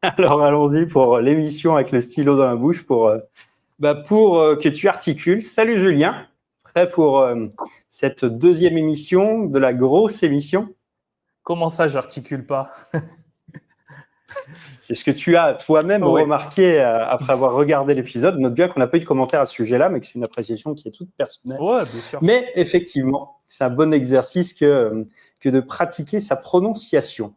Alors allons-y pour l'émission avec le stylo dans la bouche pour que tu articules. Salut Julien, prêt pour cette deuxième émission de la grosse émission? Comment ça, j'articule pas? C'est ce que tu as toi-même Oui. remarqué après avoir regardé l'épisode. Note bien qu'on n'a pas eu de commentaire à ce sujet-là, mais que c'est une appréciation qui est toute personnelle. Ouais, bien sûr. Mais effectivement, c'est un bon exercice que de pratiquer sa prononciation.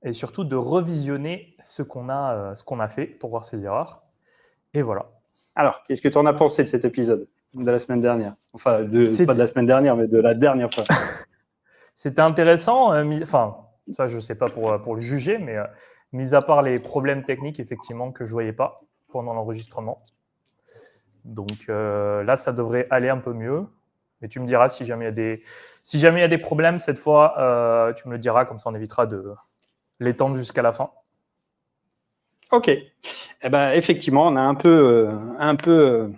Et surtout de revisionner ce qu'on a fait pour voir ses erreurs. Et voilà. Alors, qu'est-ce que tu en as pensé de cet épisode de la semaine dernière? Enfin, pas de la semaine dernière, mais de la dernière fois. C'était intéressant. Enfin, ça, je ne sais pas pour le juger, mais mis à part les problèmes techniques, effectivement, que je ne voyais pas pendant l'enregistrement. Donc là, ça devrait aller un peu mieux. Mais tu me diras si jamais il y a des problèmes cette fois, tu me le diras, comme ça on évitera de l'étendre jusqu'à la fin. Ok. Eh ben, effectivement, on a un peu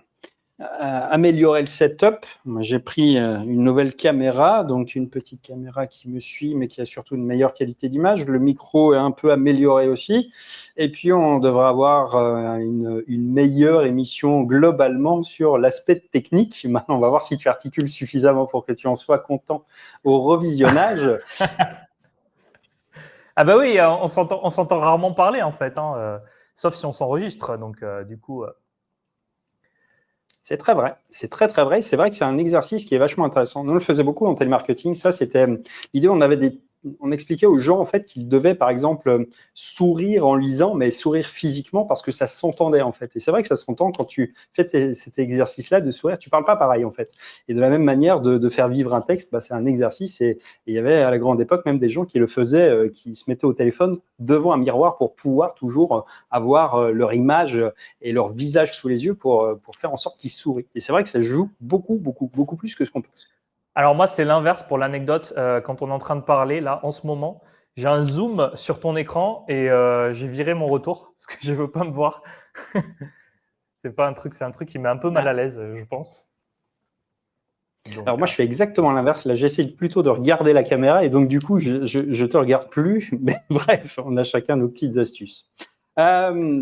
amélioré le setup. Moi, j'ai pris une nouvelle caméra, donc une petite caméra qui me suit, mais qui a surtout une meilleure qualité d'image. Le micro est un peu amélioré aussi. Et puis, on devrait avoir une meilleure émission globalement sur l'aspect technique. Maintenant, on va voir si tu articules suffisamment pour que tu en sois content au revisionnage. Ah bah oui, on s'entend rarement parler en fait, sauf si on s'enregistre. Donc du coup, C'est très vrai, c'est très très vrai. C'est vrai que c'est un exercice qui est vachement intéressant. Nous, on le faisait beaucoup en télémarketing. Ça, c'était l'idée. On expliquait aux gens en fait qu'ils devaient, par exemple, sourire en lisant, mais sourire physiquement parce que ça s'entendait en fait. Et c'est vrai que ça s'entend quand tu fais cet exercice-là de sourire. Tu parles pas pareil en fait. Et de la même manière de faire vivre un texte, bah, c'est un exercice. Et il y avait à la grande époque même des gens qui le faisaient, qui se mettaient au téléphone devant un miroir pour pouvoir toujours avoir leur image et leur visage sous les yeux pour faire en sorte qu'ils sourient. Et c'est vrai que ça joue beaucoup, beaucoup, beaucoup plus que ce qu'on pense. alors moi c'est l'inverse pour l'anecdote. Quand on est en train de parler là en ce moment, j'ai un zoom sur ton écran et j'ai viré mon retour parce que je veux pas me voir. C'est un truc qui met un peu mal à l'aise, je pense. Donc, Alors moi, je fais exactement l'inverse. Là, j'essaie plutôt de regarder la caméra et donc du coup, je te regarde plus. Mais bref, on a chacun nos petites astuces.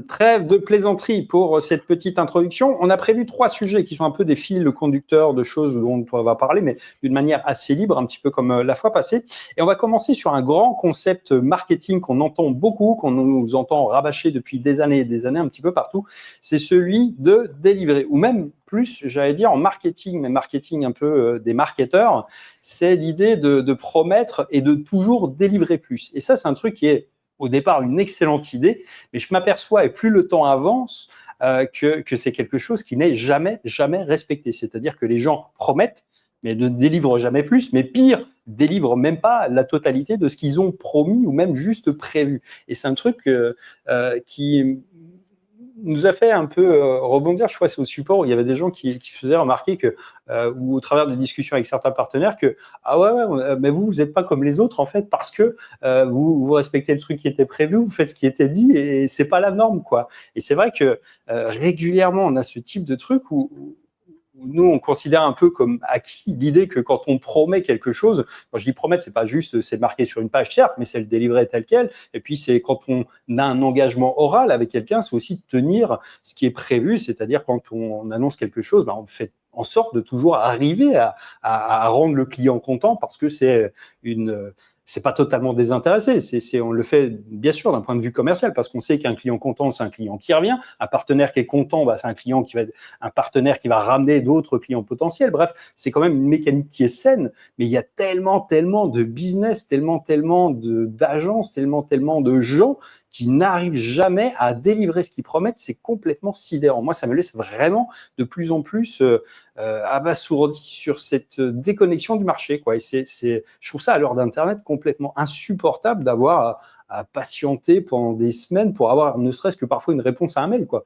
Trêve de plaisanterie pour cette petite introduction. On a prévu 3 sujets qui sont un peu des fils conducteurs de choses dont on va parler, mais d'une manière assez libre, un petit peu comme la fois passée. Et on va commencer sur un grand concept marketing qu'on entend beaucoup, qu'on nous entend rabâcher depuis des années et des années un petit peu partout. C'est celui de délivrer, ou même plus, j'allais dire en marketing, mais marketing un peu des marketeurs, c'est l'idée de promettre et de toujours délivrer plus. Et ça, c'est un truc qui est au départ une excellente idée, mais je m'aperçois, et plus le temps avance, que c'est quelque chose qui n'est jamais, jamais respecté. C'est-à-dire que les gens promettent, mais ne délivrent jamais plus, mais pire, délivrent même pas la totalité de ce qu'ils ont promis ou même juste prévu. Et c'est un truc qui nous a fait un peu rebondir. Je crois que c'est au support où il y avait des gens qui faisaient remarquer que, ou au travers de discussions avec certains partenaires, que ah ouais, mais vous n'êtes pas comme les autres en fait parce que vous respectez le truc qui était prévu, vous faites ce qui était dit et c'est pas la norme quoi. Et c'est vrai que régulièrement on a ce type de truc où nous, on considère un peu comme acquis l'idée que quand on promet quelque chose, quand je dis promettre, c'est pas juste, c'est marqué sur une page, certes, mais c'est le délivrer tel quel. Et puis, c'est quand on a un engagement oral avec quelqu'un, c'est aussi tenir ce qui est prévu, c'est-à-dire quand on annonce quelque chose, ben, on fait en sorte de toujours arriver à rendre le client content parce que c'est pas totalement désintéressé. On le fait bien sûr d'un point de vue commercial parce qu'on sait qu'un client content, c'est un client qui revient. Un partenaire qui est content, bah, c'est un partenaire qui va ramener d'autres clients potentiels. Bref, c'est quand même une mécanique qui est saine, mais il y a tellement, tellement de business, tellement, tellement d'agences, tellement, tellement de gens qui n'arrivent jamais à délivrer ce qu'ils promettent. C'est complètement sidérant. Moi, ça me laisse vraiment de plus en plus abasourdi sur cette déconnexion du marché, quoi. Et je trouve ça à l'heure d'Internet complètement insupportable d'avoir à patienter pendant des semaines pour avoir ne serait-ce que parfois une réponse à un mail, quoi.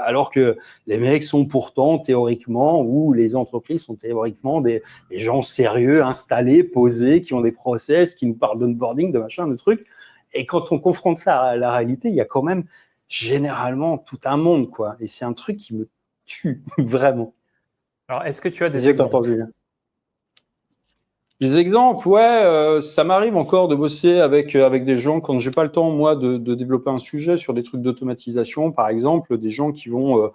Alors que les mecs sont pourtant théoriquement, ou les entreprises sont théoriquement des gens sérieux, installés, posés, qui ont des process, qui nous parlent d'onboarding, de machin, de trucs. Et quand on confronte ça à la réalité, il y a quand même généralement tout un monde, quoi. Et c'est un truc qui me tue, vraiment. alors est-ce que tu as des Qu'est-ce que t'en exemples? penses, Julien? Des exemples, ouais, ça m'arrive encore de bosser avec des gens quand j'ai pas le temps, moi, de développer un sujet sur des trucs d'automatisation, par exemple, des gens qui vont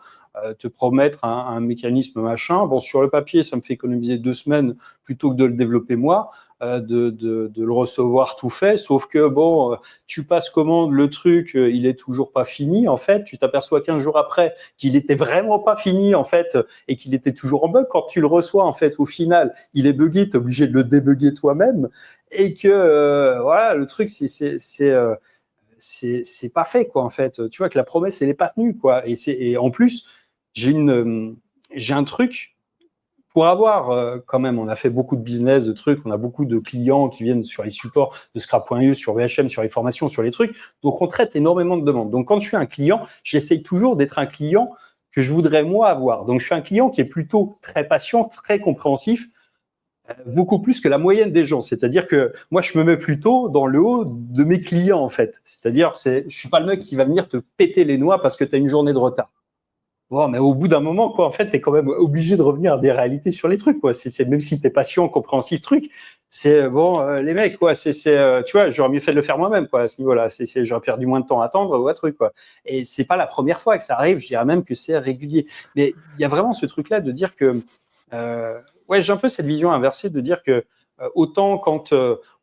te promettre un mécanisme machin. Bon, sur le papier, ça me fait économiser 2 semaines plutôt que de le développer moi, de le recevoir tout fait, sauf que, bon, tu passes commande, le truc, il est toujours pas fini, en fait, tu t'aperçois 15 jours après qu'il était vraiment pas fini, en fait, et qu'il était toujours en bug. Quand tu le reçois, en fait, au final, il est buggé, tu es obligé de le débugger toi-même, et que voilà, le truc, c'est pas fait, quoi, en fait. Tu vois que la promesse, elle est pas tenue, quoi. Et en plus, j'ai un truc pour avoir quand même, on a fait beaucoup de business, de trucs, on a beaucoup de clients qui viennent sur les supports de scrap.eu, sur VHM, sur les formations, sur les trucs. Donc, on traite énormément de demandes. Donc, quand je suis un client, j'essaye toujours d'être un client que je voudrais moi avoir. Donc, je suis un client qui est plutôt très patient, très compréhensif, beaucoup plus que la moyenne des gens. C'est-à-dire que moi, je me mets plutôt dans le haut de mes clients, en fait. C'est-à-dire, je suis pas le mec qui va venir te péter les noix parce que tu as une journée de retard. Bon, mais au bout d'un moment, quoi, en fait, t'es quand même obligé de revenir à des réalités sur les trucs, quoi. Même si t'es patient, compréhensif, truc, c'est bon, les mecs, quoi. Tu vois, j'aurais mieux fait de le faire moi-même, quoi, à ce niveau-là. J'aurais perdu moins de temps à attendre ou à truc, quoi. Et c'est pas la première fois que ça arrive. Je dirais même que c'est régulier. Mais il y a vraiment ce truc-là de dire que, ouais, j'ai un peu cette vision inversée de dire que autant quand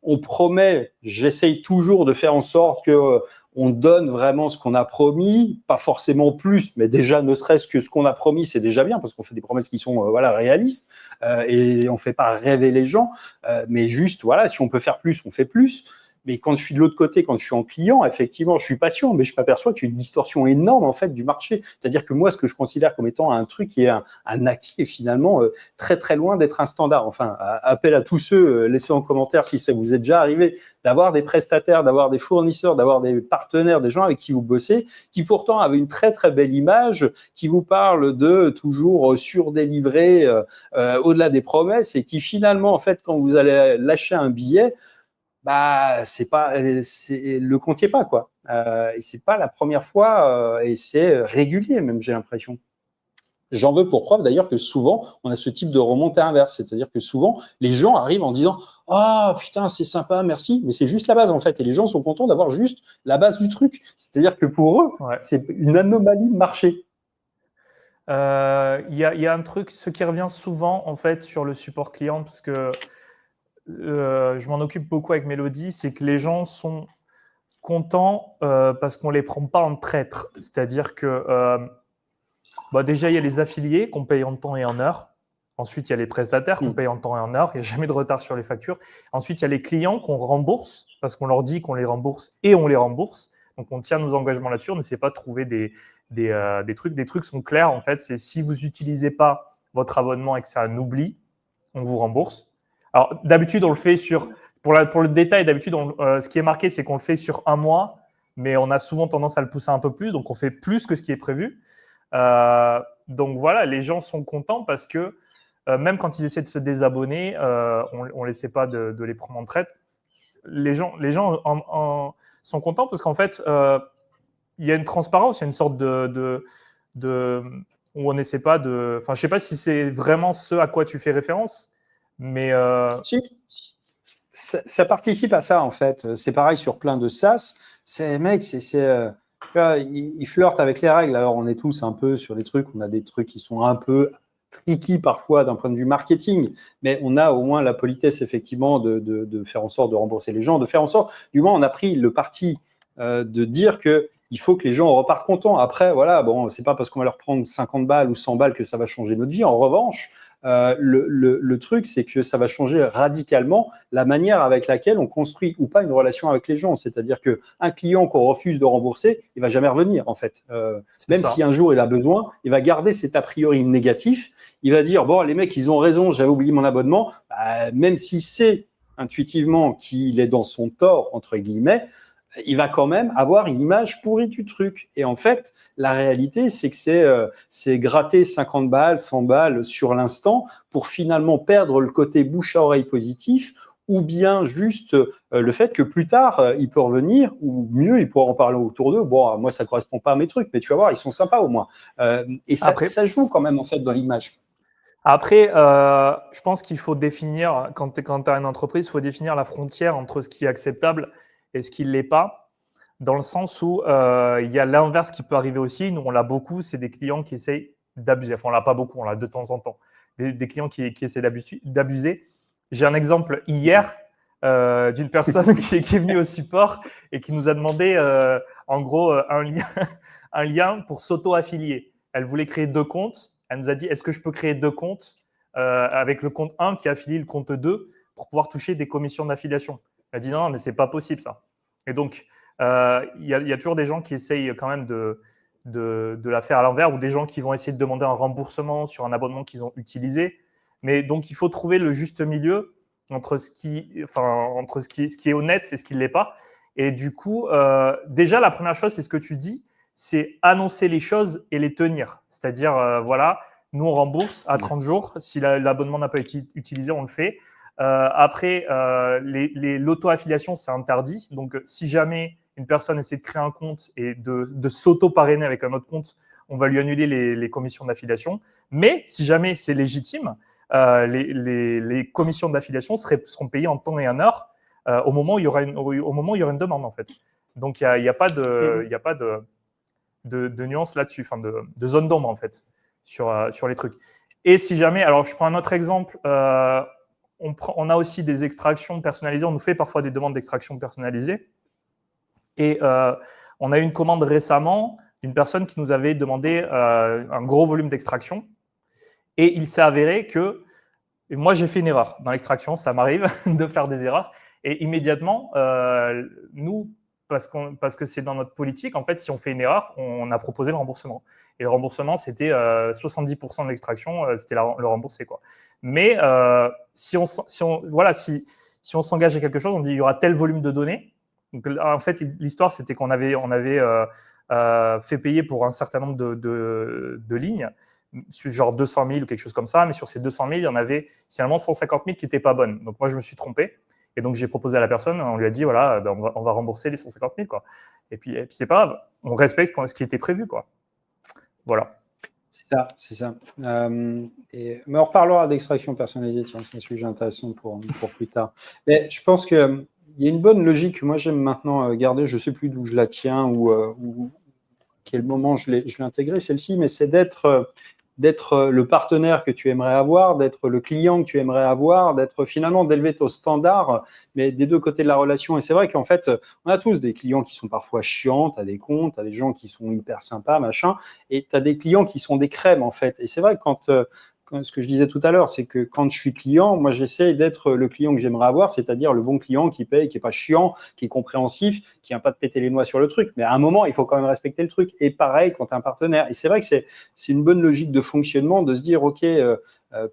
on promet, j'essaye toujours de faire en sorte que on donne vraiment ce qu'on a promis, pas forcément plus, mais déjà ne serait-ce que ce qu'on a promis, c'est déjà bien parce qu'on fait des promesses qui sont voilà réalistes et on fait pas rêver les gens, mais juste voilà, si on peut faire plus, on fait plus. Mais quand je suis de l'autre côté, quand je suis en client, effectivement, je suis patient, mais je m'aperçois qu'il y a une distorsion énorme en fait du marché. C'est-à-dire que moi, ce que je considère comme étant un truc qui est un acquis est finalement très très loin d'être un standard. Enfin, appel à tous ceux, laissez en commentaire si ça vous est déjà arrivé d'avoir des prestataires, d'avoir des fournisseurs, d'avoir des partenaires, des gens avec qui vous bossez, qui pourtant avaient une très très belle image, qui vous parlent de toujours surdélivrer au-delà des promesses et qui finalement, en fait, quand vous allez lâcher un billet, bah le compte y est pas, quoi. Et c'est pas la première fois et c'est régulier même, j'ai l'impression. J'en veux pour preuve d'ailleurs que souvent, on a ce type de remontée inverse. C'est-à-dire que souvent, les gens arrivent en disant « Ah, putain, c'est sympa, merci », mais c'est juste la base en fait. Et les gens sont contents d'avoir juste la base du truc. C'est-à-dire que pour eux, Ouais. c'est une anomalie de marché. Il y a un truc, ce qui revient souvent en fait sur le support client, parce que je m'en occupe beaucoup avec Mélodie, c'est que les gens sont contents parce qu'on les prend pas en traître. C'est-à-dire que déjà, il y a les affiliés qu'on paye en temps et en heure. Ensuite, il y a les prestataires qu'on paye en temps et en heure. Il n'y a jamais de retard sur les factures. Ensuite, il y a les clients qu'on rembourse parce qu'on leur dit qu'on les rembourse et on les rembourse. Donc, on tient nos engagements là-dessus. On n'essaie pas de trouver des trucs. Des trucs sont clairs, en fait. C'est si vous n'utilisez pas votre abonnement et que c'est un oubli, on vous rembourse. Alors, d'habitude, on le fait pour le détail, d'habitude, ce qui est marqué, c'est qu'on le fait sur un mois, mais on a souvent tendance à le pousser un peu plus. Donc, on fait plus que ce qui est prévu. Donc voilà, les gens sont contents parce que même quand ils essaient de se désabonner, on n'essaie pas de les prendre en traite. Les gens sont contents parce qu'en fait, il y a une transparence, il y a une sorte de où on n'essaie pas de. Enfin, je sais pas si c'est vraiment ce à quoi tu fais référence, mais Si, ça participe à ça en fait. C'est pareil sur plein de SaaS. Mec, ils flirtent avec les règles. Alors on est tous un peu sur des trucs, on a des trucs qui sont un peu tricky parfois d'un point de vue marketing, mais on a au moins la politesse effectivement de faire en sorte de rembourser les gens, de faire en sorte, du moins on a pris le parti de dire que il faut que les gens repartent contents. Après, voilà, bon, c'est pas parce qu'on va leur prendre 50 balles ou 100 balles que ça va changer notre vie. En revanche, le truc, c'est que ça va changer radicalement la manière avec laquelle on construit ou pas une relation avec les gens. C'est-à-dire qu'un client qu'on refuse de rembourser, il va jamais revenir, en fait. Même si un jour il a besoin, il va garder cet a priori négatif. Il va dire, bon, les mecs, ils ont raison, j'avais oublié mon abonnement. Même si c'est intuitivement qu'il est dans son tort, entre guillemets, il va quand même avoir une image pourrie du truc. Et en fait, la réalité, c'est que c'est gratter 50 balles, 100 balles sur l'instant pour finalement perdre le côté bouche à oreille positif ou bien juste le fait que plus tard, il peut revenir, ou mieux, il pourra en parler autour d'eux. Bon, moi, ça ne correspond pas à mes trucs, mais tu vas voir, ils sont sympas au moins. Et après, ça joue quand même, en fait, dans l'image. Après, je pense qu'il faut définir, quand tu as une entreprise, il faut définir la frontière entre ce qui est acceptable et ce qui ne l'est pas, dans le sens où il y a l'inverse qui peut arriver aussi. Nous, on l'a beaucoup, c'est des clients qui essayent d'abuser. Enfin, on l'a pas beaucoup, on l'a de temps en temps. Des clients qui essaient d'abuser. J'ai un exemple hier d'une personne qui est venue au support et qui nous a demandé, en gros, un lien pour s'auto-affilier. Elle voulait créer 2 comptes. Elle nous a dit, est-ce que je peux créer 2 comptes avec le compte 1 qui affilie le compte 2 pour pouvoir toucher des commissions d'affiliation? Elle a dit, non, mais c'est pas possible ça. Et donc, il y a toujours des gens qui essayent quand même de la faire à l'envers, ou des gens qui vont essayer de demander un remboursement sur un abonnement qu'ils ont utilisé. Mais donc, il faut trouver le juste milieu entre ce qui est honnête et ce qui ne l'est pas. Et du coup, déjà, la première chose, c'est ce que tu dis, c'est annoncer les choses et les tenir. C'est-à-dire, voilà, nous, on rembourse à 30 jours. Si l'abonnement n'a pas été utilisé, on le fait. Après, l'auto-affiliation, c'est interdit. Donc, si jamais une personne essaie de créer un compte et de s'auto-parrainer avec un autre compte, on va lui annuler les commissions d'affiliation. Mais si jamais c'est légitime, les commissions d'affiliation seront payées en temps et en heure au moment où il y aura une demande, en fait. Donc, il n'y a pas de nuance là-dessus, enfin de zone d'ombre, en fait, sur les trucs. Et si jamais, alors je prends un autre exemple, on a aussi des extractions personnalisées. On nous fait parfois des demandes d'extraction personnalisées. Et on a eu une commande récemment d'une personne qui nous avait demandé un gros volume d'extraction. Et il s'est avéré que moi, j'ai fait une erreur dans l'extraction. Ça m'arrive de faire des erreurs. Et immédiatement, nous, parce que c'est dans notre politique, en fait, si on fait une erreur, on a proposé le remboursement. Et le remboursement, c'était 70% de l'extraction, c'était le remboursé, quoi. Mais si on s'engage à quelque chose, on dit il y aura tel volume de données. Donc, en fait, l'histoire, c'était qu'on avait fait payer pour un certain nombre de lignes, genre 200 000 ou quelque chose comme ça, mais sur ces 200 000, il y en avait finalement 150 000 qui n'étaient pas bonnes. Donc, moi, je me suis trompé. Et donc, j'ai proposé à la personne, on lui a dit, voilà, ben, on va rembourser les 150 000, quoi. Et puis c'est pas grave, on respecte ce qui était prévu, quoi. Voilà. C'est ça. Mais on reparlera d'extraction personnalisée, tiens, c'est un sujet intéressant pour plus tard. Mais je pense qu'il y a une bonne logique que moi j'aime maintenant garder, je ne sais plus d'où je la tiens ou quel moment je l'ai intégrée, celle-ci, mais c'est d'être le partenaire que tu aimerais avoir, d'être le client que tu aimerais avoir, d'être finalement d'élever ton standard, mais des 2 côtés de la relation. Et c'est vrai qu'en fait, on a tous des clients qui sont parfois chiants, tu as des comptes, tu as des gens qui sont hyper sympas, machin, et tu as des clients qui sont des crèmes, en fait. Et c'est vrai que quand ce que je disais tout à l'heure, c'est que quand je suis client, moi j'essaie d'être le client que j'aimerais avoir, c'est-à-dire le bon client qui paye, qui n'est pas chiant, qui est compréhensif, qui vient pas de péter les noix sur le truc. Mais à un moment, il faut quand même respecter le truc. Et pareil quand tu es un partenaire. Et c'est vrai que c'est une bonne logique de fonctionnement de se dire, OK,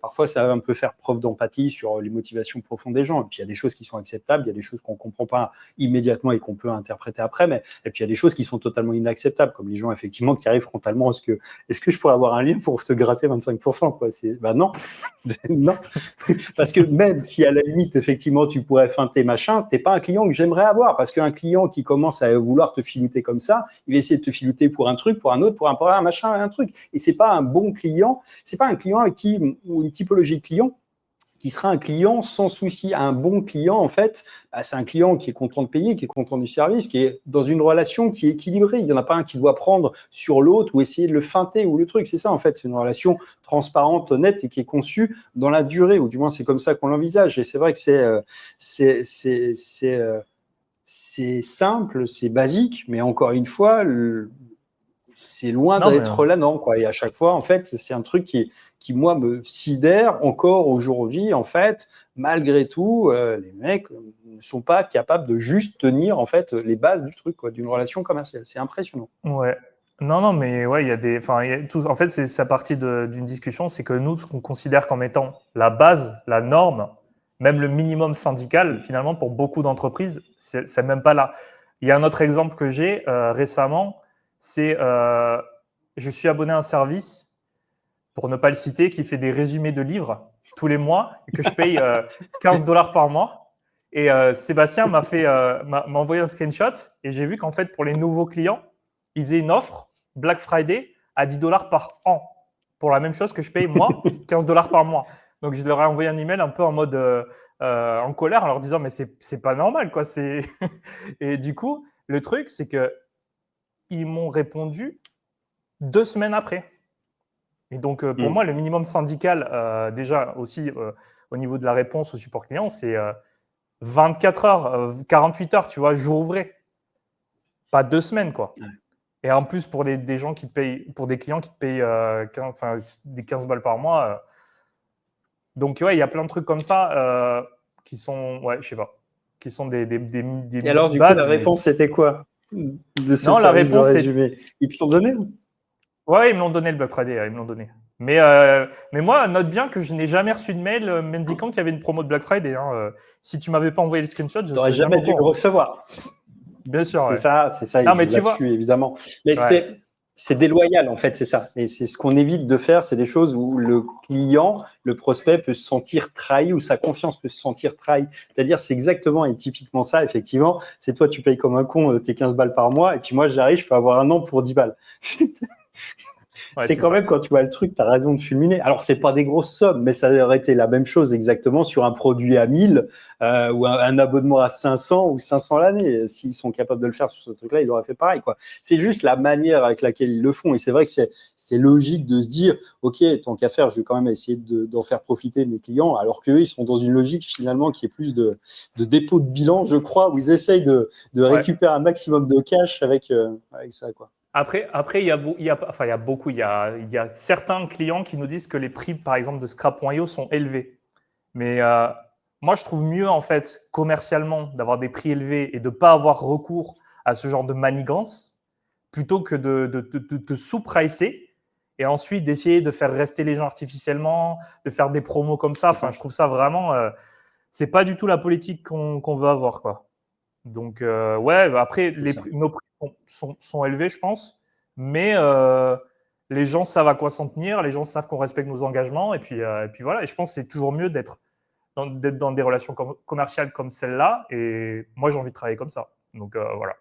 parfois ça va un peu faire preuve d'empathie sur les motivations profondes des gens. Et puis il y a des choses qui sont acceptables, il y a des choses qu'on ne comprend pas immédiatement et qu'on peut interpréter après. Et puis il y a des choses qui sont totalement inacceptables, comme les gens effectivement qui arrivent frontalement. Est-ce que je pourrais avoir un lien pour te gratter 25%, quoi? Non. Non. Parce que même si à la limite, effectivement, tu pourrais feinter machin, tu n'es pas un client que j'aimerais avoir. Parce qu'un client qui commence à vouloir te filouter comme ça, il va essayer de te filouter pour un truc, pour un autre, pour un machin, un truc. Et c'est pas un bon client. C'est pas un client avec qui, ou une typologie de client qui sera un client sans souci. Un bon client, en fait, c'est un client qui est content de payer, qui est content du service, qui est dans une relation qui est équilibrée. Il n'y en a pas un qui doit prendre sur l'autre ou essayer de le feinter ou le truc. C'est ça, en fait. C'est une relation transparente, honnête et qui est conçue dans la durée, ou du moins, c'est comme ça qu'on l'envisage. Et c'est vrai que c'est simple, c'est basique, mais encore une fois, c'est loin d'être là-dedans, quoi. Et à chaque fois, en fait, c'est un truc qui, moi, me sidère encore aujourd'hui, en fait, malgré tout, les mecs ne sont pas capables de juste tenir, en fait, les bases du truc, quoi, d'une relation commerciale. C'est impressionnant. Ouais. Non, mais ouais, il y a des. Enfin, en fait, c'est à partir d'une discussion, c'est que nous, ce qu'on considère comme étant la base, la norme, même le minimum syndical, finalement, pour beaucoup d'entreprises, c'est même pas là. Il y a un autre exemple que j'ai récemment, c'est je suis abonné à un service, pour ne pas le citer, qui fait des résumés de livres tous les mois et que je paye 15 $ par mois. Et Sébastien m'a envoyé un screenshot et j'ai vu qu'en fait, pour les nouveaux clients, il faisait une offre Black Friday à 10 $ par an. pour la même chose que je paye, moi, $15 par mois. Donc, je leur ai envoyé un email un peu en mode en colère en leur disant, mais c'est pas normal, quoi. Et du coup, le truc, c'est qu'ils m'ont répondu 2 semaines après. Et donc, pour moi, le minimum syndical, déjà aussi au niveau de la réponse au support client, c'est 24 heures, 48 heures, tu vois, jour ouvré. Pas 2 semaines, quoi. Ouais. Et en plus, pour des gens qui te payent, pour des clients qui te payent des 15 balles par mois. Donc, ouais, il y a plein de trucs comme ça qui sont, ouais, je sais pas, qui sont des Et alors, du coup, bases. la réponse, c'était quoi de ce Non, la service de réponse, c'est. résumé? Ils te l'ont donné? Ouais, ils me l'ont donné le Black Friday, ils me l'ont donné. Mais moi, note bien que je n'ai jamais reçu de mail m'indiquant qu'il y avait une promo de Black Friday. Si tu m'avais pas envoyé le screenshot, je ne T'aurais serais jamais jamais au dû le courant. recevoir. Bien sûr, ouais. C'est ça, ils Non, mais jouent tu vois, là-dessus, évidemment. Mais ouais. c'est déloyal, en fait, c'est ça. Et c'est ce qu'on évite de faire, c'est des choses où le client, le prospect peut se sentir trahi, ou sa confiance peut se sentir trahi. C'est-à-dire, c'est exactement et typiquement ça, effectivement. C'est toi, tu payes comme un con tes 15 balles par mois, et puis moi, j'arrive, je peux avoir un an pour 10 balles. Ouais, C'est c'est quand ça. même, quand tu vois le truc, tu as raison de fulminer. Alors, c'est pas des grosses sommes, mais ça aurait été la même chose exactement sur un produit à 1000 ou un abonnement à 500 ou 500 l'année. S'ils sont capables de le faire sur ce truc-là, ils l'auraient fait pareil, quoi. C'est juste la manière avec laquelle ils le font. Et c'est vrai que c'est logique de se dire, OK, tant qu'à faire, je vais quand même essayer d'en faire profiter mes clients, alors qu'eux, ils sont dans une logique finalement qui est plus de dépôt de bilan, je crois, où ils essayent de Ouais. récupérer un maximum de cash avec ça, quoi. Après, il y a beaucoup. Il y a certains clients qui nous disent que les prix, par exemple, de Scrap.io sont élevés. Mais moi, je trouve mieux, en fait, commercialement, d'avoir des prix élevés et de ne pas avoir recours à ce genre de manigance, plutôt que de sous-pricer et ensuite d'essayer de faire rester les gens artificiellement, de faire des promos comme ça. Enfin, je trouve ça vraiment. C'est pas du tout la politique qu'on veut avoir, quoi. Donc, ouais, après, C'est ça. nos prix sont élevés, je pense, mais les gens savent à quoi s'en tenir, les gens savent qu'on respecte nos engagements, et puis voilà. Et je pense que c'est toujours mieux d'être dans des relations commerciales comme celle-là, et moi, j'ai envie de travailler comme ça. Donc, voilà.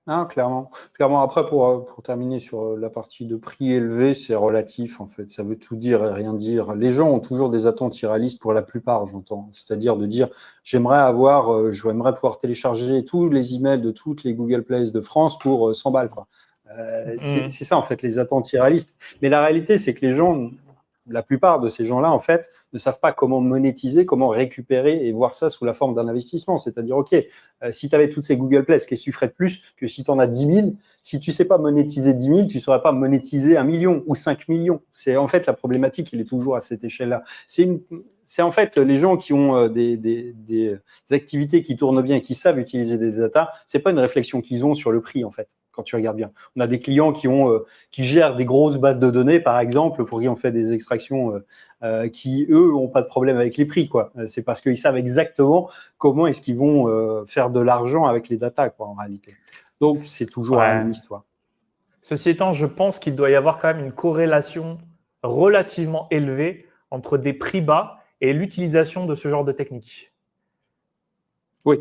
Ah, clairement. Clairement. Après, pour terminer sur la partie de prix élevé, c'est relatif, en fait. Ça veut tout dire et rien dire. Les gens ont toujours des attentes irréalistes pour la plupart, j'entends. C'est-à-dire de dire, j'aimerais pouvoir télécharger tous les emails de toutes les Google Plays de France pour 100 balles, quoi. C'est ça, en fait, les attentes irréalistes. Mais la réalité, c'est que les gens, la plupart de ces gens-là, en fait, ne savent pas comment monétiser, comment récupérer et voir ça sous la forme d'un investissement. C'est-à-dire, OK, si tu avais toutes ces Google Play, qu'est-ce que tu ferais de plus que si tu en as 10 000? Si tu ne sais pas monétiser 10 000, tu ne saurais pas monétiser 1 million ou 5 millions. C'est en fait la problématique, il est toujours à cette échelle-là. C'est en fait les gens qui ont des activités qui tournent bien et qui savent utiliser des data, c'est pas une réflexion qu'ils ont sur le prix, en fait, quand tu regardes bien. On a des clients qui gèrent des grosses bases de données, par exemple, pour qui on fait des extractions qui, eux, n'ont pas de problème avec les prix, quoi. C'est parce qu'ils savent exactement comment est-ce qu'ils vont faire de l'argent avec les data, quoi, en réalité. Donc, c'est toujours la Ouais. même histoire. Ceci étant, je pense qu'il doit y avoir quand même une corrélation relativement élevée entre des prix bas et l'utilisation de ce genre de technique. Oui.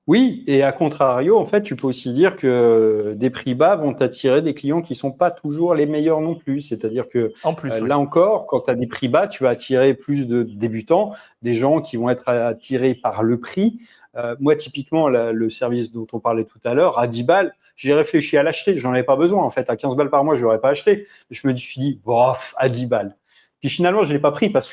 Oui, et à contrario, en fait, tu peux aussi dire que des prix bas vont t'attirer des clients qui ne sont pas toujours les meilleurs non plus. C'est-à-dire que En plus, oui. là encore, quand tu as des prix bas, tu vas attirer plus de débutants, des gens qui vont être attirés par le prix. Moi, typiquement, le service dont on parlait tout à l'heure, à 10 balles, j'ai réfléchi à l'acheter. J'en avais pas besoin, en fait. À 15 balles par mois, je l'aurais pas acheté. Je me suis dit, bof, à 10 balles. Puis finalement, je l'ai pas pris parce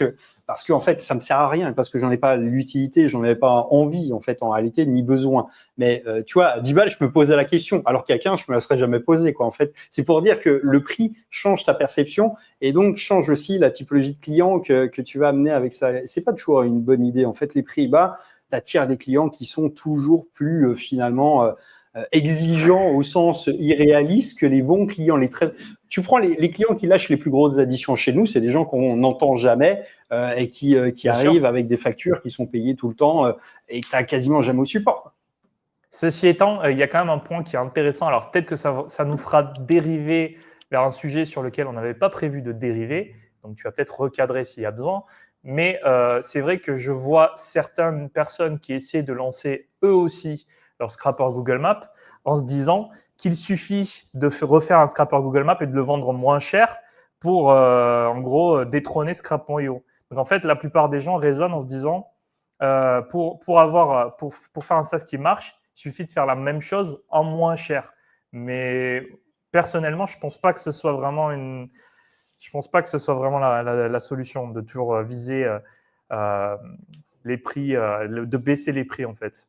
qu'en fait, ça me sert à rien, parce que j'en ai pas l'utilité, j'en avais pas envie, en fait, en réalité, ni besoin. Mais tu vois, à 10 balles, je me posais la question, alors qu'à 15, je me la serais jamais posée, quoi. En fait, c'est pour dire que le prix change ta perception et donc change aussi la typologie de client que tu vas amener avec ça. C'est pas toujours une bonne idée. En fait, les prix bas t'attires des clients qui sont toujours plus finalement exigeants au sens irréaliste que les bons clients. Tu prends les clients qui lâchent les plus grosses additions chez nous, c'est des gens qu'on n'entend jamais et qui Bien sûr. arrivent avec des factures qui sont payées tout le temps et que tu n'as quasiment jamais au support. Ceci étant, il y a quand même un point qui est intéressant. Alors peut-être que ça nous fera dériver vers un sujet sur lequel on n'avait pas prévu de dériver. Donc tu vas peut-être recadrer s'il y a besoin. Mais c'est vrai que je vois certaines personnes qui essaient de lancer eux aussi leur scrapper Google Maps en se disant qu'il suffit de refaire un scrapper Google Maps et de le vendre moins cher pour, en gros, détrôner Scrap.io. Donc, en fait, la plupart des gens raisonnent en se disant, pour faire un SaaS qui marche, il suffit de faire la même chose en moins cher. Mais personnellement, je pense pas que ce soit vraiment la solution de toujours viser les prix, de baisser les prix en fait,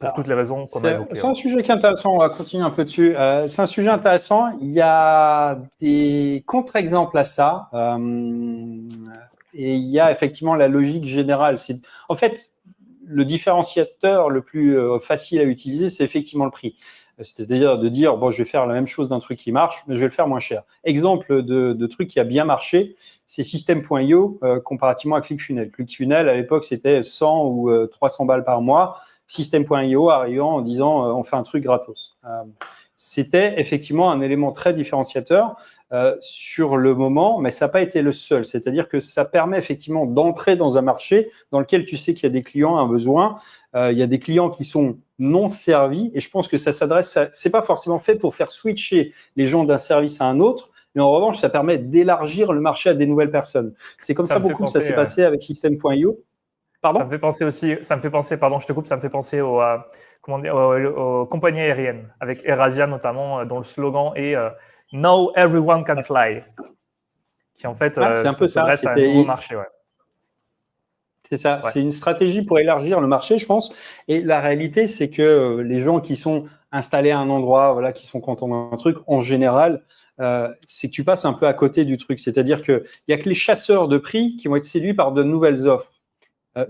pour toutes les raisons qu'on a évoquées. C'est un sujet qui est intéressant, on va continuer un peu dessus. C'est un sujet intéressant. Il y a des contre-exemples à ça. Et il y a effectivement la logique générale. En fait, le différenciateur le plus facile à utiliser, c'est effectivement le prix. C'est-à-dire de dire, bon, je vais faire la même chose d'un truc qui marche, mais je vais le faire moins cher. Exemple de truc qui a bien marché, c'est System.io comparativement à ClickFunnels. ClickFunnels, à l'époque, c'était 100 ou 300 balles par mois. System.io arrivant en disant, on fait un truc gratos. C'était effectivement un élément très différenciateur sur le moment, mais ça n'a pas été le seul. C'est-à-dire que ça permet effectivement d'entrer dans un marché dans lequel tu sais qu'il y a des clients, un besoin. Il y a des clients qui sont non servis et je pense que ça s'adresse, c'est pas forcément fait pour faire switcher les gens d'un service à un autre, mais en revanche, ça permet d'élargir le marché à des nouvelles personnes. C'est comme ça beaucoup que ça s'est passé avec System.io. Pardon ? Ça me fait penser, pardon, je te coupe, ça me fait penser aux compagnies aériennes, avec AirAsia notamment, dont le slogan est Now everyone can fly, qui en fait c'est un peu ça. s'adresse à un nouveau marché. Ouais. C'est ça, c'est une stratégie pour élargir le marché, je pense. Et la réalité, c'est que les gens qui sont installés à un endroit, voilà, qui sont contents d'un truc, en général, c'est que tu passes un peu à côté du truc. C'est-à-dire qu'il n'y a que les chasseurs de prix qui vont être séduits par de nouvelles offres.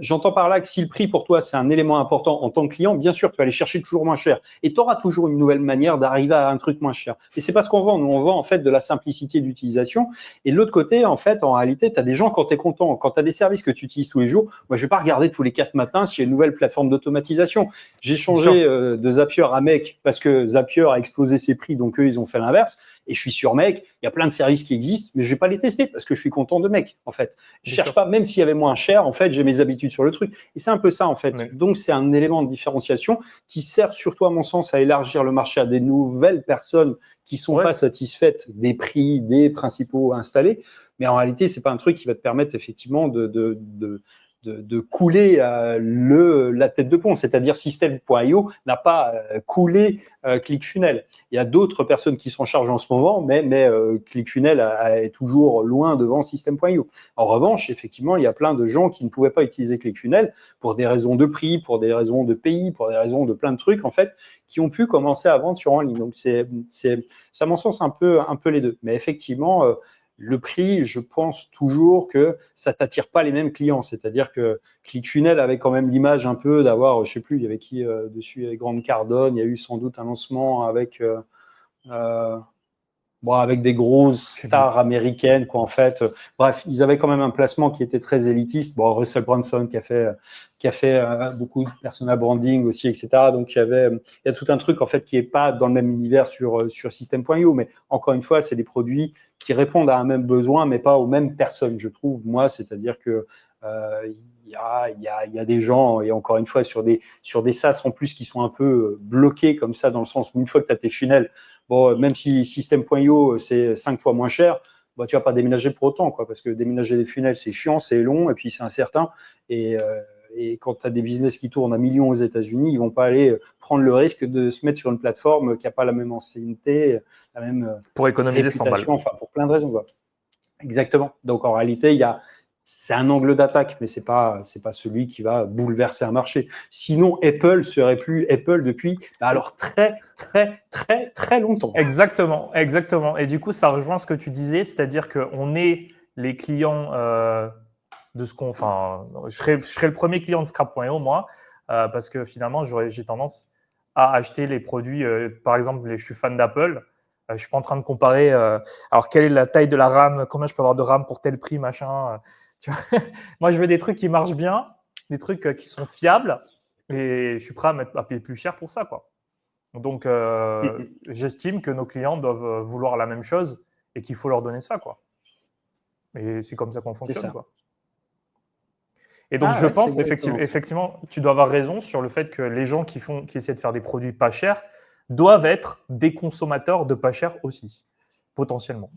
J'entends par là que si le prix pour toi c'est un élément important en tant que client, bien sûr tu vas aller chercher toujours moins cher et tu auras toujours une nouvelle manière d'arriver à un truc moins cher. Et c'est pas ce qu'on vend, nous on vend en fait de la simplicité d'utilisation. Et de l'autre côté, en fait, en réalité, tu as des gens quand tu es content, quand tu as des services que tu utilises tous les jours. Moi, je vais pas regarder tous les 4 matins s'il y a une nouvelle plateforme d'automatisation. J'ai changé de Zapier à Make parce que Zapier a explosé ses prix, donc eux ils ont fait l'inverse. Et je suis sur Make, il y a plein de services qui existent, mais je vais pas les tester parce que je suis content de Make, en fait. Je cherche pas, même s'il y avait moins cher, en fait, j'ai mes habitudes sur le truc. Et c'est un peu ça, en fait. Oui. Donc, c'est un élément de différenciation qui sert surtout, à mon sens, à élargir le marché à des nouvelles personnes qui sont pas satisfaites des prix des principaux installés. Mais en réalité, c'est pas un truc qui va te permettre, effectivement, de couler la tête de pont, c'est-à-dire System.io n'a pas coulé ClickFunnels. Il y a d'autres personnes qui s'en chargent en ce moment, mais ClickFunnels est toujours loin devant System.io. En revanche, effectivement, il y a plein de gens qui ne pouvaient pas utiliser ClickFunnels pour des raisons de prix, pour des raisons de pays, pour des raisons de plein de trucs, en fait, qui ont pu commencer à vendre sur en ligne. Donc, c'est à mon sens un peu les deux. Mais effectivement, le prix, je pense toujours que ça t'attire pas les mêmes clients. C'est-à-dire que ClickFunnels avait quand même l'image un peu d'avoir, je sais plus, il y avait qui dessus, il y avait Grant Cardone, il y a eu sans doute un lancement avec avec des grosses stars américaines, quoi, en fait. Bref, ils avaient quand même un placement qui était très élitiste. Bon, Russell Brunson qui a fait beaucoup de personal branding aussi, etc. Donc, il y a tout un truc, en fait, qui est pas dans le même univers sur System.io. Mais encore une fois, c'est des produits qui répondent à un même besoin, mais pas aux mêmes personnes, je trouve, moi. C'est-à-dire que il y a des gens, et encore une fois, sur des SaaS en plus qui sont un peu bloqués comme ça, dans le sens où une fois que tu as tes funnels, bon, même si System.io, c'est 5 fois moins cher, bah, tu vas pas déménager pour autant, quoi, parce que déménager des funnels, c'est chiant, c'est long, et puis c'est incertain. Et quand tu as des business qui tournent à millions aux États-Unis, ils vont pas aller prendre le risque de se mettre sur une plateforme qui n'a pas la même ancienneté, la même pour économiser 100 balles. Enfin, pour plein de raisons, quoi. Exactement. Donc, en réalité, c'est un angle d'attaque, mais c'est pas celui qui va bouleverser un marché. Sinon, Apple serait plus Apple depuis alors très, très, très, très longtemps. Exactement. Et du coup, ça rejoint ce que tu disais, c'est-à-dire qu'on est les clients de ce qu'on. Enfin, je serais le premier client de Scrap.io, moi, parce que finalement, j'ai tendance à acheter les produits. Par exemple, je suis fan d'Apple. Je ne suis pas en train de comparer. Alors, quelle est la taille de la RAM, combien je peux avoir de RAM pour tel prix, machin. Tu vois. Moi, je veux des trucs qui marchent bien, des trucs qui sont fiables, et je suis prêt à payer plus cher pour ça, quoi. Donc, j'estime que nos clients doivent vouloir la même chose et qu'il faut leur donner ça, quoi. Et c'est comme ça qu'on fonctionne, quoi. Et donc, je pense effectivement, tu dois avoir raison sur le fait que les gens qui essaient de faire des produits pas chers doivent être des consommateurs de pas cher aussi, potentiellement.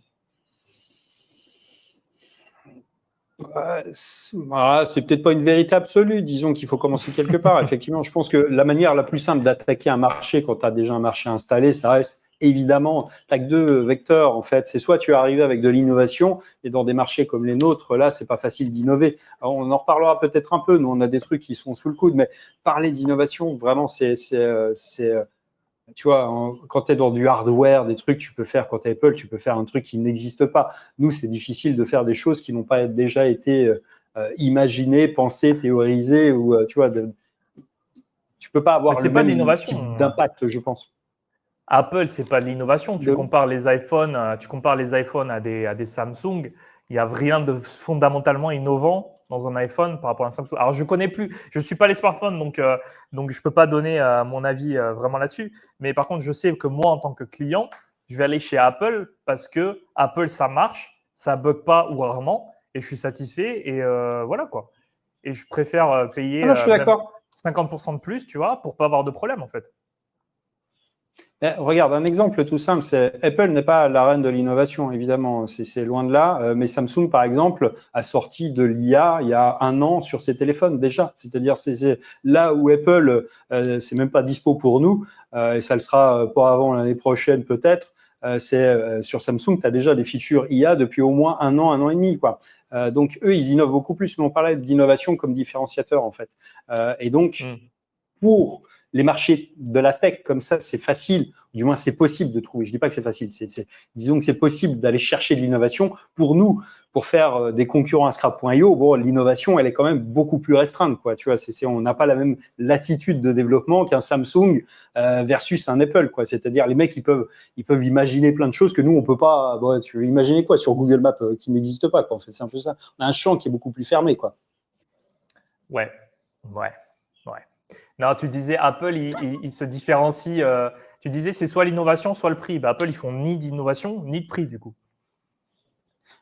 C'est peut-être pas une vérité absolue. Disons qu'il faut commencer quelque part. Effectivement, je pense que la manière la plus simple d'attaquer un marché quand tu as déjà un marché installé, ça reste évidemment, tu n'as que deux vecteurs en fait. C'est soit tu es arrivé avec de l'innovation, et dans des marchés comme les nôtres, là, c'est pas facile d'innover. Alors, on en reparlera peut-être un peu. Nous, on a des trucs qui sont sous le coude, mais parler d'innovation, vraiment, tu vois, quand tu es dans du hardware, des trucs, tu peux faire, quand tu es Apple, tu peux faire un truc qui n'existe pas. Nous, c'est difficile de faire des choses qui n'ont pas déjà été imaginées, pensées, théorisées, ou tu vois, tu peux pas avoir Mais le c'est pas de même type l'innovation. d'impact, je pense. Apple, c'est pas de l'innovation. Tu compares les iPhones à des Samsung. Il n'y a rien de fondamentalement innovant dans un iPhone par rapport à un Samsung. Alors, je connais plus. Je suis pas les smartphones, donc je peux pas donner mon avis vraiment là-dessus. Mais par contre, je sais que moi, en tant que client, je vais aller chez Apple parce que Apple, ça marche, ça bug pas ou rarement, et je suis satisfait. Et voilà quoi. Et je préfère payer Alors, je suis même d'accord. 50% de plus, tu vois, pour pas avoir de problème en fait. Regarde, un exemple tout simple, c'est Apple n'est pas la reine de l'innovation, évidemment, c'est loin de là. Mais Samsung, par exemple, a sorti de l'IA il y a 1 an sur ses téléphones déjà. C'est-à-dire, c'est là où Apple, c'est même pas dispo pour nous, et ça le sera pas avant l'année prochaine peut-être. C'est sur Samsung, tu as déjà des features IA depuis au moins 1 an et demi, quoi. Donc eux, ils innovent beaucoup plus, mais on parlait d'innovation comme différenciateur en fait. Et donc, pour les marchés de la tech comme ça, c'est facile, du moins c'est possible de trouver. Je dis pas que c'est facile, disons que c'est possible d'aller chercher de l'innovation. Pour nous, pour faire des concurrents à Scrap.io, bon, l'innovation, elle est quand même beaucoup plus restreinte, quoi. Tu vois, on n'a pas la même latitude de développement qu'un Samsung versus un Apple, quoi. C'est-à-dire les mecs, ils peuvent imaginer plein de choses que nous, on peut pas. Bon, tu veux imaginer quoi sur Google Maps qui n'existe pas, quoi. En fait, c'est un peu ça. On a un champ qui est beaucoup plus fermé, quoi. Ouais. Non, tu disais Apple, il se différencie. Tu disais c'est soit l'innovation, soit le prix. Bah, Apple, ils font ni d'innovation, ni de prix, du coup.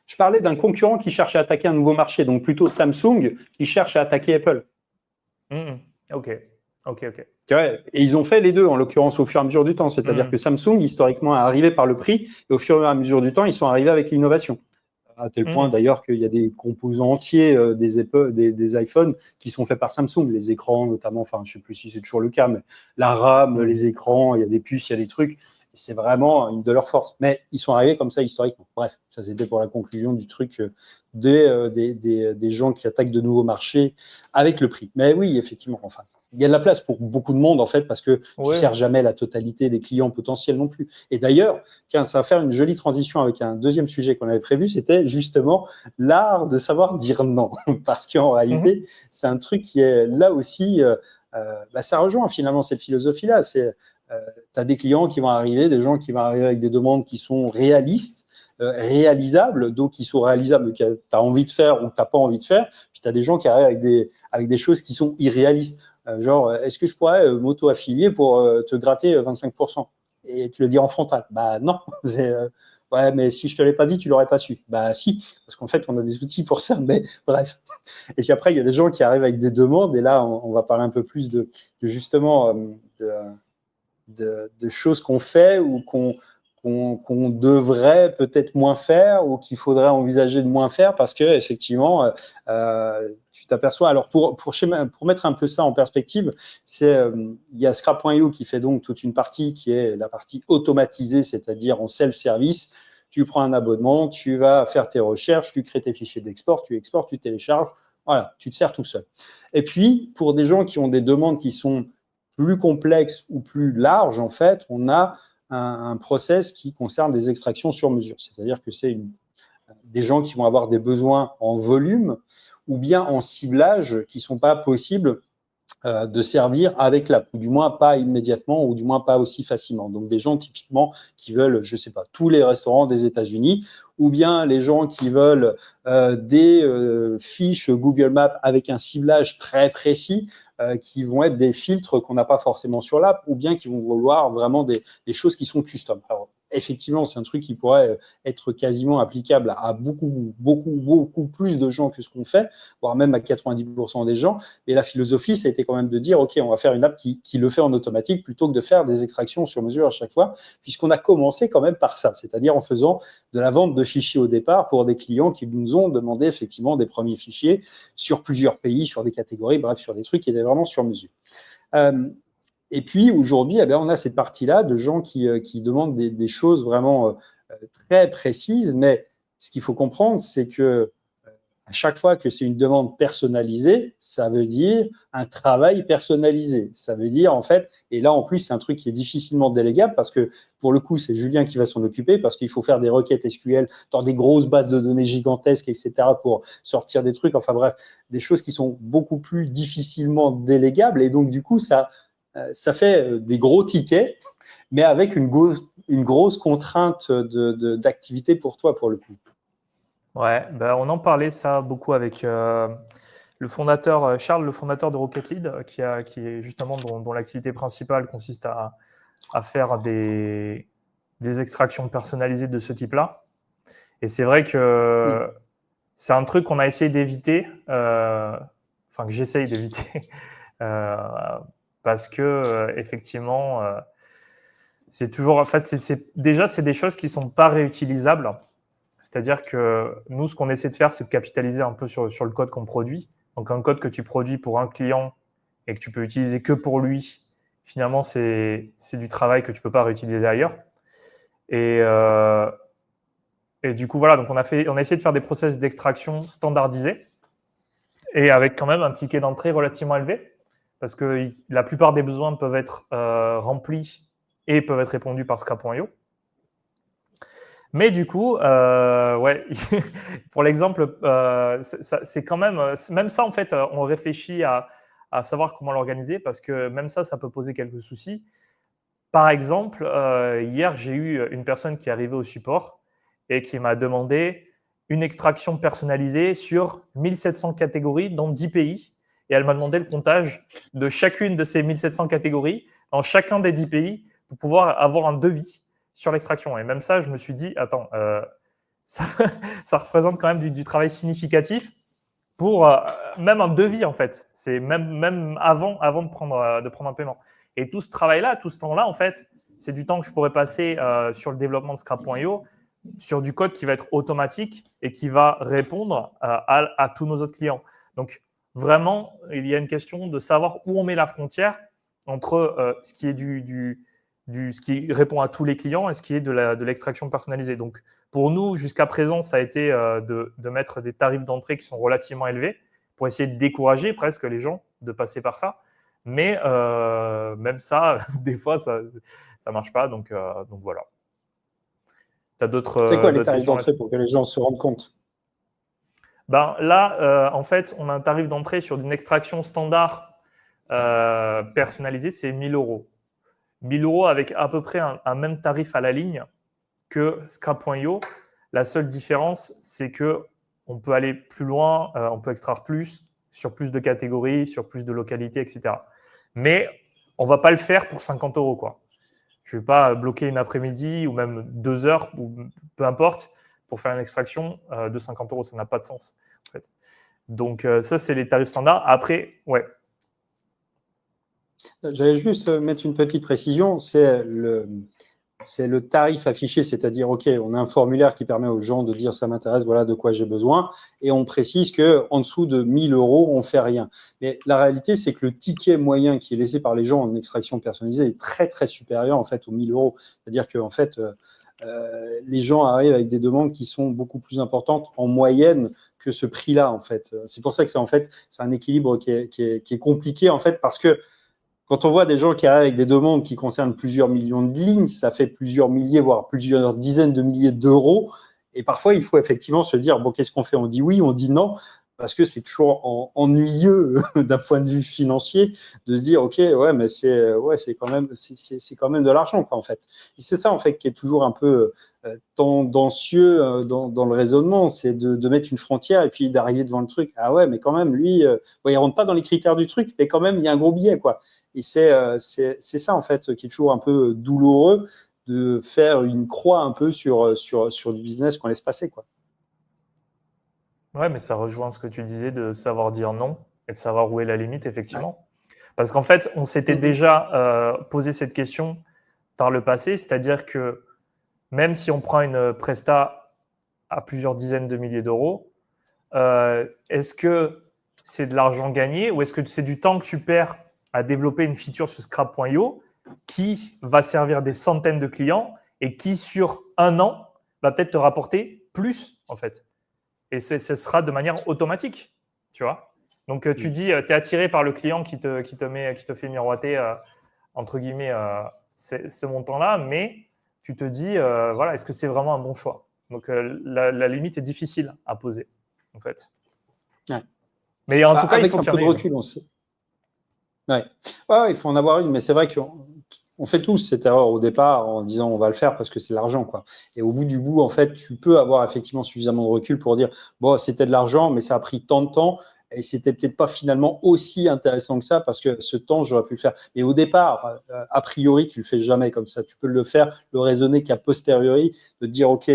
Je parlais d'un concurrent qui cherche à attaquer un nouveau marché, donc plutôt Samsung qui cherche à attaquer Apple. Ok. Tu vois, et ils ont fait les deux, en l'occurrence, au fur et à mesure du temps. C'est-à-dire que Samsung, historiquement, est arrivé par le prix, et au fur et à mesure du temps, ils sont arrivés avec l'innovation. À tel point, d'ailleurs, qu'il y a des composants entiers des iPhones qui sont faits par Samsung, les écrans notamment, enfin, je ne sais plus si c'est toujours le cas, mais la RAM, les écrans, il y a des puces, il y a des trucs. C'est vraiment une de leurs forces. Mais ils sont arrivés comme ça historiquement. Bref, ça c'était pour la conclusion du truc des gens qui attaquent de nouveaux marchés avec le prix. Mais oui, effectivement, enfin, il y a de la place pour beaucoup de monde en fait parce que tu ne sers jamais la totalité des clients potentiels non plus. Et d'ailleurs, tiens, ça va faire une jolie transition avec un deuxième sujet qu'on avait prévu, c'était justement l'art de savoir dire non. Parce qu'en réalité, c'est un truc qui est là aussi, ça rejoint finalement cette philosophie-là. Tu as des clients qui vont arriver, des gens qui vont arriver avec des demandes qui sont réalistes, réalisables, donc qui sont réalisables, que tu as envie de faire ou que tu n'as pas envie de faire. Puis tu as des gens qui arrivent avec des choses qui sont irréalistes. Genre, est-ce que je pourrais m'auto-affilier pour te gratter 25% ? Et tu le dis en frontal. Bah non, ouais, mais si je te l'ai pas dit, tu l'aurais pas su. Bah si, parce qu'en fait, on a des outils pour ça, mais bref. Et puis après, il y a des gens qui arrivent avec des demandes, et là, on va parler un peu plus de justement de choses qu'on fait ou qu'on devrait peut-être moins faire ou qu'il faudrait envisager de moins faire parce que effectivement, tu t'aperçois. Alors pour mettre un peu ça en perspective, il y a Scrap.io qui fait donc toute une partie qui est la partie automatisée, c'est-à-dire en self-service. Tu prends un abonnement, tu vas faire tes recherches, tu crées tes fichiers d'export, tu exportes, tu télécharges. Voilà, tu te sers tout seul. Et puis, pour des gens qui ont des demandes qui sont plus complexes ou plus larges, en fait, on a un process qui concerne des extractions sur mesure. C'est-à-dire que c'est des gens qui vont avoir des besoins en volume ou bien en ciblage qui ne sont pas possibles de servir avec l'app, ou du moins pas immédiatement, ou du moins pas aussi facilement. Donc des gens typiquement qui veulent, je sais pas, tous les restaurants des États-Unis, ou bien les gens qui veulent des fiches Google Maps avec un ciblage très précis, qui vont être des filtres qu'on n'a pas forcément sur l'app, ou bien qui vont vouloir vraiment des choses qui sont custom. Alors, effectivement, c'est un truc qui pourrait être quasiment applicable à beaucoup plus de gens que ce qu'on fait, voire même à 90% des gens. Mais la philosophie, ça a été quand même de dire, OK, on va faire une app qui le fait en automatique plutôt que de faire des extractions sur mesure à chaque fois, puisqu'on a commencé quand même par ça, c'est-à-dire en faisant de la vente de fichiers au départ pour des clients qui nous ont demandé effectivement des premiers fichiers sur plusieurs pays, sur des catégories, bref, sur des trucs qui étaient vraiment sur mesure. Et puis aujourd'hui, on a cette partie-là de gens qui demandent des choses vraiment très précises, mais ce qu'il faut comprendre, c'est que à chaque fois que c'est une demande personnalisée, ça veut dire un travail personnalisé. Ça veut dire, en fait, et là, en plus, c'est un truc qui est difficilement délégable parce que, pour le coup, c'est Julien qui va s'en occuper parce qu'il faut faire des requêtes SQL dans des grosses bases de données gigantesques, etc., pour sortir des trucs. Enfin bref, des choses qui sont beaucoup plus difficilement délégables. Et donc, du coup, ça fait des gros tickets, mais avec une grosse contrainte d'activité pour toi, pour le coup. Ouais, on en parlait ça beaucoup avec le fondateur, Charles, le fondateur de Rocket Lead, qui est justement dont l'activité principale consiste à faire des extractions personnalisées de ce type-là. Et c'est vrai que c'est un truc qu'on a essayé d'éviter, enfin que j'essaye d'éviter, parce que effectivement, c'est toujours, en fait, déjà c'est des choses qui sont pas réutilisables. C'est-à-dire que nous, ce qu'on essaie de faire, c'est de capitaliser un peu sur le code qu'on produit. Donc, un code que tu produis pour un client et que tu peux utiliser que pour lui, finalement, c'est du travail que tu ne peux pas réutiliser ailleurs. Et du coup, voilà, donc on a essayé de faire des process d'extraction standardisés et avec quand même un ticket d'entrée relativement élevé parce que la plupart des besoins peuvent être remplis et peuvent être répondus par Scrap.io. Mais du coup, ouais, pour l'exemple, c'est quand même ça, en fait, on réfléchit à savoir comment l'organiser parce que même ça peut poser quelques soucis. Par exemple, hier, j'ai eu une personne qui est arrivée au support et qui m'a demandé une extraction personnalisée sur 1700 catégories dans 10 pays. Et elle m'a demandé le comptage de chacune de ces 1700 catégories dans chacun des 10 pays pour pouvoir avoir un devis sur l'extraction. Et même ça, je me suis dit, attends, ça représente quand même du travail significatif pour même un devis, en fait. C'est même avant de prendre un paiement. Et tout ce travail-là, tout ce temps-là, en fait, c'est du temps que je pourrais passer sur le développement de Scrap.io, sur du code qui va être automatique et qui va répondre à tous nos autres clients. Donc, vraiment, il y a une question de savoir où on met la frontière entre ce qui est ce qui répond à tous les clients et ce qui est de l'extraction personnalisée. Donc, pour nous, jusqu'à présent, ça a été de mettre des tarifs d'entrée qui sont relativement élevés pour essayer de décourager presque les gens de passer par ça. Mais même ça, des fois, ça ne marche pas. Donc voilà. Tu as d'autres C'est quoi les tarifs questions d'entrée pour que les gens se rendent compte? Là, en fait, on a un tarif d'entrée sur une extraction standard personnalisée, c'est 1 000 €. 1 000 € avec à peu près un même tarif à la ligne que Scrap.io. La seule différence, c'est qu'on peut aller plus loin, on peut extraire plus, sur plus de catégories, sur plus de localités, etc. Mais on ne va pas le faire pour 50 €, quoi. Je ne vais pas bloquer une après-midi ou même 2 heures, ou peu importe, pour faire une extraction de 50 €. Ça n'a pas de sens, en fait. Donc, ça, c'est les tarifs standards. Après, ouais. J'allais juste mettre une petite précision, c'est le tarif affiché, c'est-à-dire, OK, on a un formulaire qui permet aux gens de dire ça m'intéresse, voilà de quoi j'ai besoin, et on précise qu'en dessous de 1 000 €, on ne fait rien. Mais la réalité, c'est que le ticket moyen qui est laissé par les gens en extraction personnalisée est très, très supérieur en fait aux 1 000 €. C'est-à-dire qu'en fait, les gens arrivent avec des demandes qui sont beaucoup plus importantes en moyenne que ce prix-là, en fait. C'est pour ça que c'est un équilibre qui est compliqué, en fait, parce que quand on voit des gens qui arrivent avec des demandes qui concernent plusieurs millions de lignes, ça fait plusieurs milliers, voire plusieurs dizaines de milliers d'euros. Et parfois, il faut effectivement se dire, bon, qu'est-ce qu'on fait? On dit oui, on dit non, parce que c'est toujours ennuyeux d'un point de vue financier de se dire, OK, ouais, mais c'est quand même de l'argent, quoi, en fait. Et c'est ça, en fait, qui est toujours un peu tendancieux dans le raisonnement, c'est de mettre une frontière et puis d'arriver devant le truc. Ah ouais, mais quand même, lui, bon, il rentre pas dans les critères du truc, mais quand même, il y a un gros billet, quoi. Et c'est ça, en fait, qui est toujours un peu douloureux de faire une croix un peu sur du business qu'on laisse passer, quoi. Ouais, mais ça rejoint ce que tu disais de savoir dire non et de savoir où est la limite, effectivement. Parce qu'en fait, on s'était déjà posé cette question par le passé, c'est-à-dire que même si on prend une presta à plusieurs dizaines de milliers d'euros, est-ce que c'est de l'argent gagné ou est-ce que c'est du temps que tu perds à développer une feature sur Scrap.io qui va servir des centaines de clients et qui, sur un an, va peut-être te rapporter plus, en fait. Et ce sera de manière automatique, tu vois. Donc, tu dis, tu es attiré par le client qui te fait miroiter, entre guillemets, ce montant-là, mais tu te dis, voilà, est-ce que c'est vraiment un bon choix? Donc, la limite est difficile à poser, en fait. Ouais. Mais en tout cas, il avec faut un qu'il peu de arrive. recul, on sait. Ouais, il faut en avoir une, mais c'est vrai qu'on fait tous cette erreur au départ en disant on va le faire parce que c'est de l'argent, quoi. Et au bout du bout, en fait, tu peux avoir effectivement suffisamment de recul pour dire bon, c'était de l'argent, mais ça a pris tant de temps et c'était peut-être pas finalement aussi intéressant que ça parce que ce temps, j'aurais pu le faire. Et au départ, a priori, tu le fais jamais comme ça. Tu peux le faire, le raisonner qu'à posteriori, de te dire ok,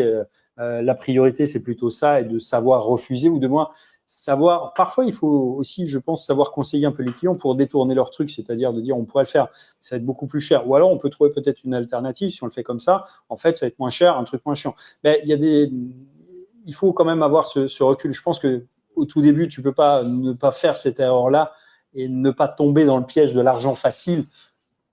la priorité c'est plutôt ça et de savoir refuser ou de moins savoir. Parfois, il faut aussi, je pense, savoir conseiller un peu les clients pour détourner leur truc, c'est-à-dire de dire on pourrait le faire, ça va être beaucoup plus cher. Ou alors on peut trouver peut-être une alternative si on le fait comme ça. En fait, ça va être moins cher, un truc moins chiant. Mais il faut quand même avoir ce recul. Je pense que au tout début, tu peux pas ne pas faire cette erreur-là et ne pas tomber dans le piège de l'argent facile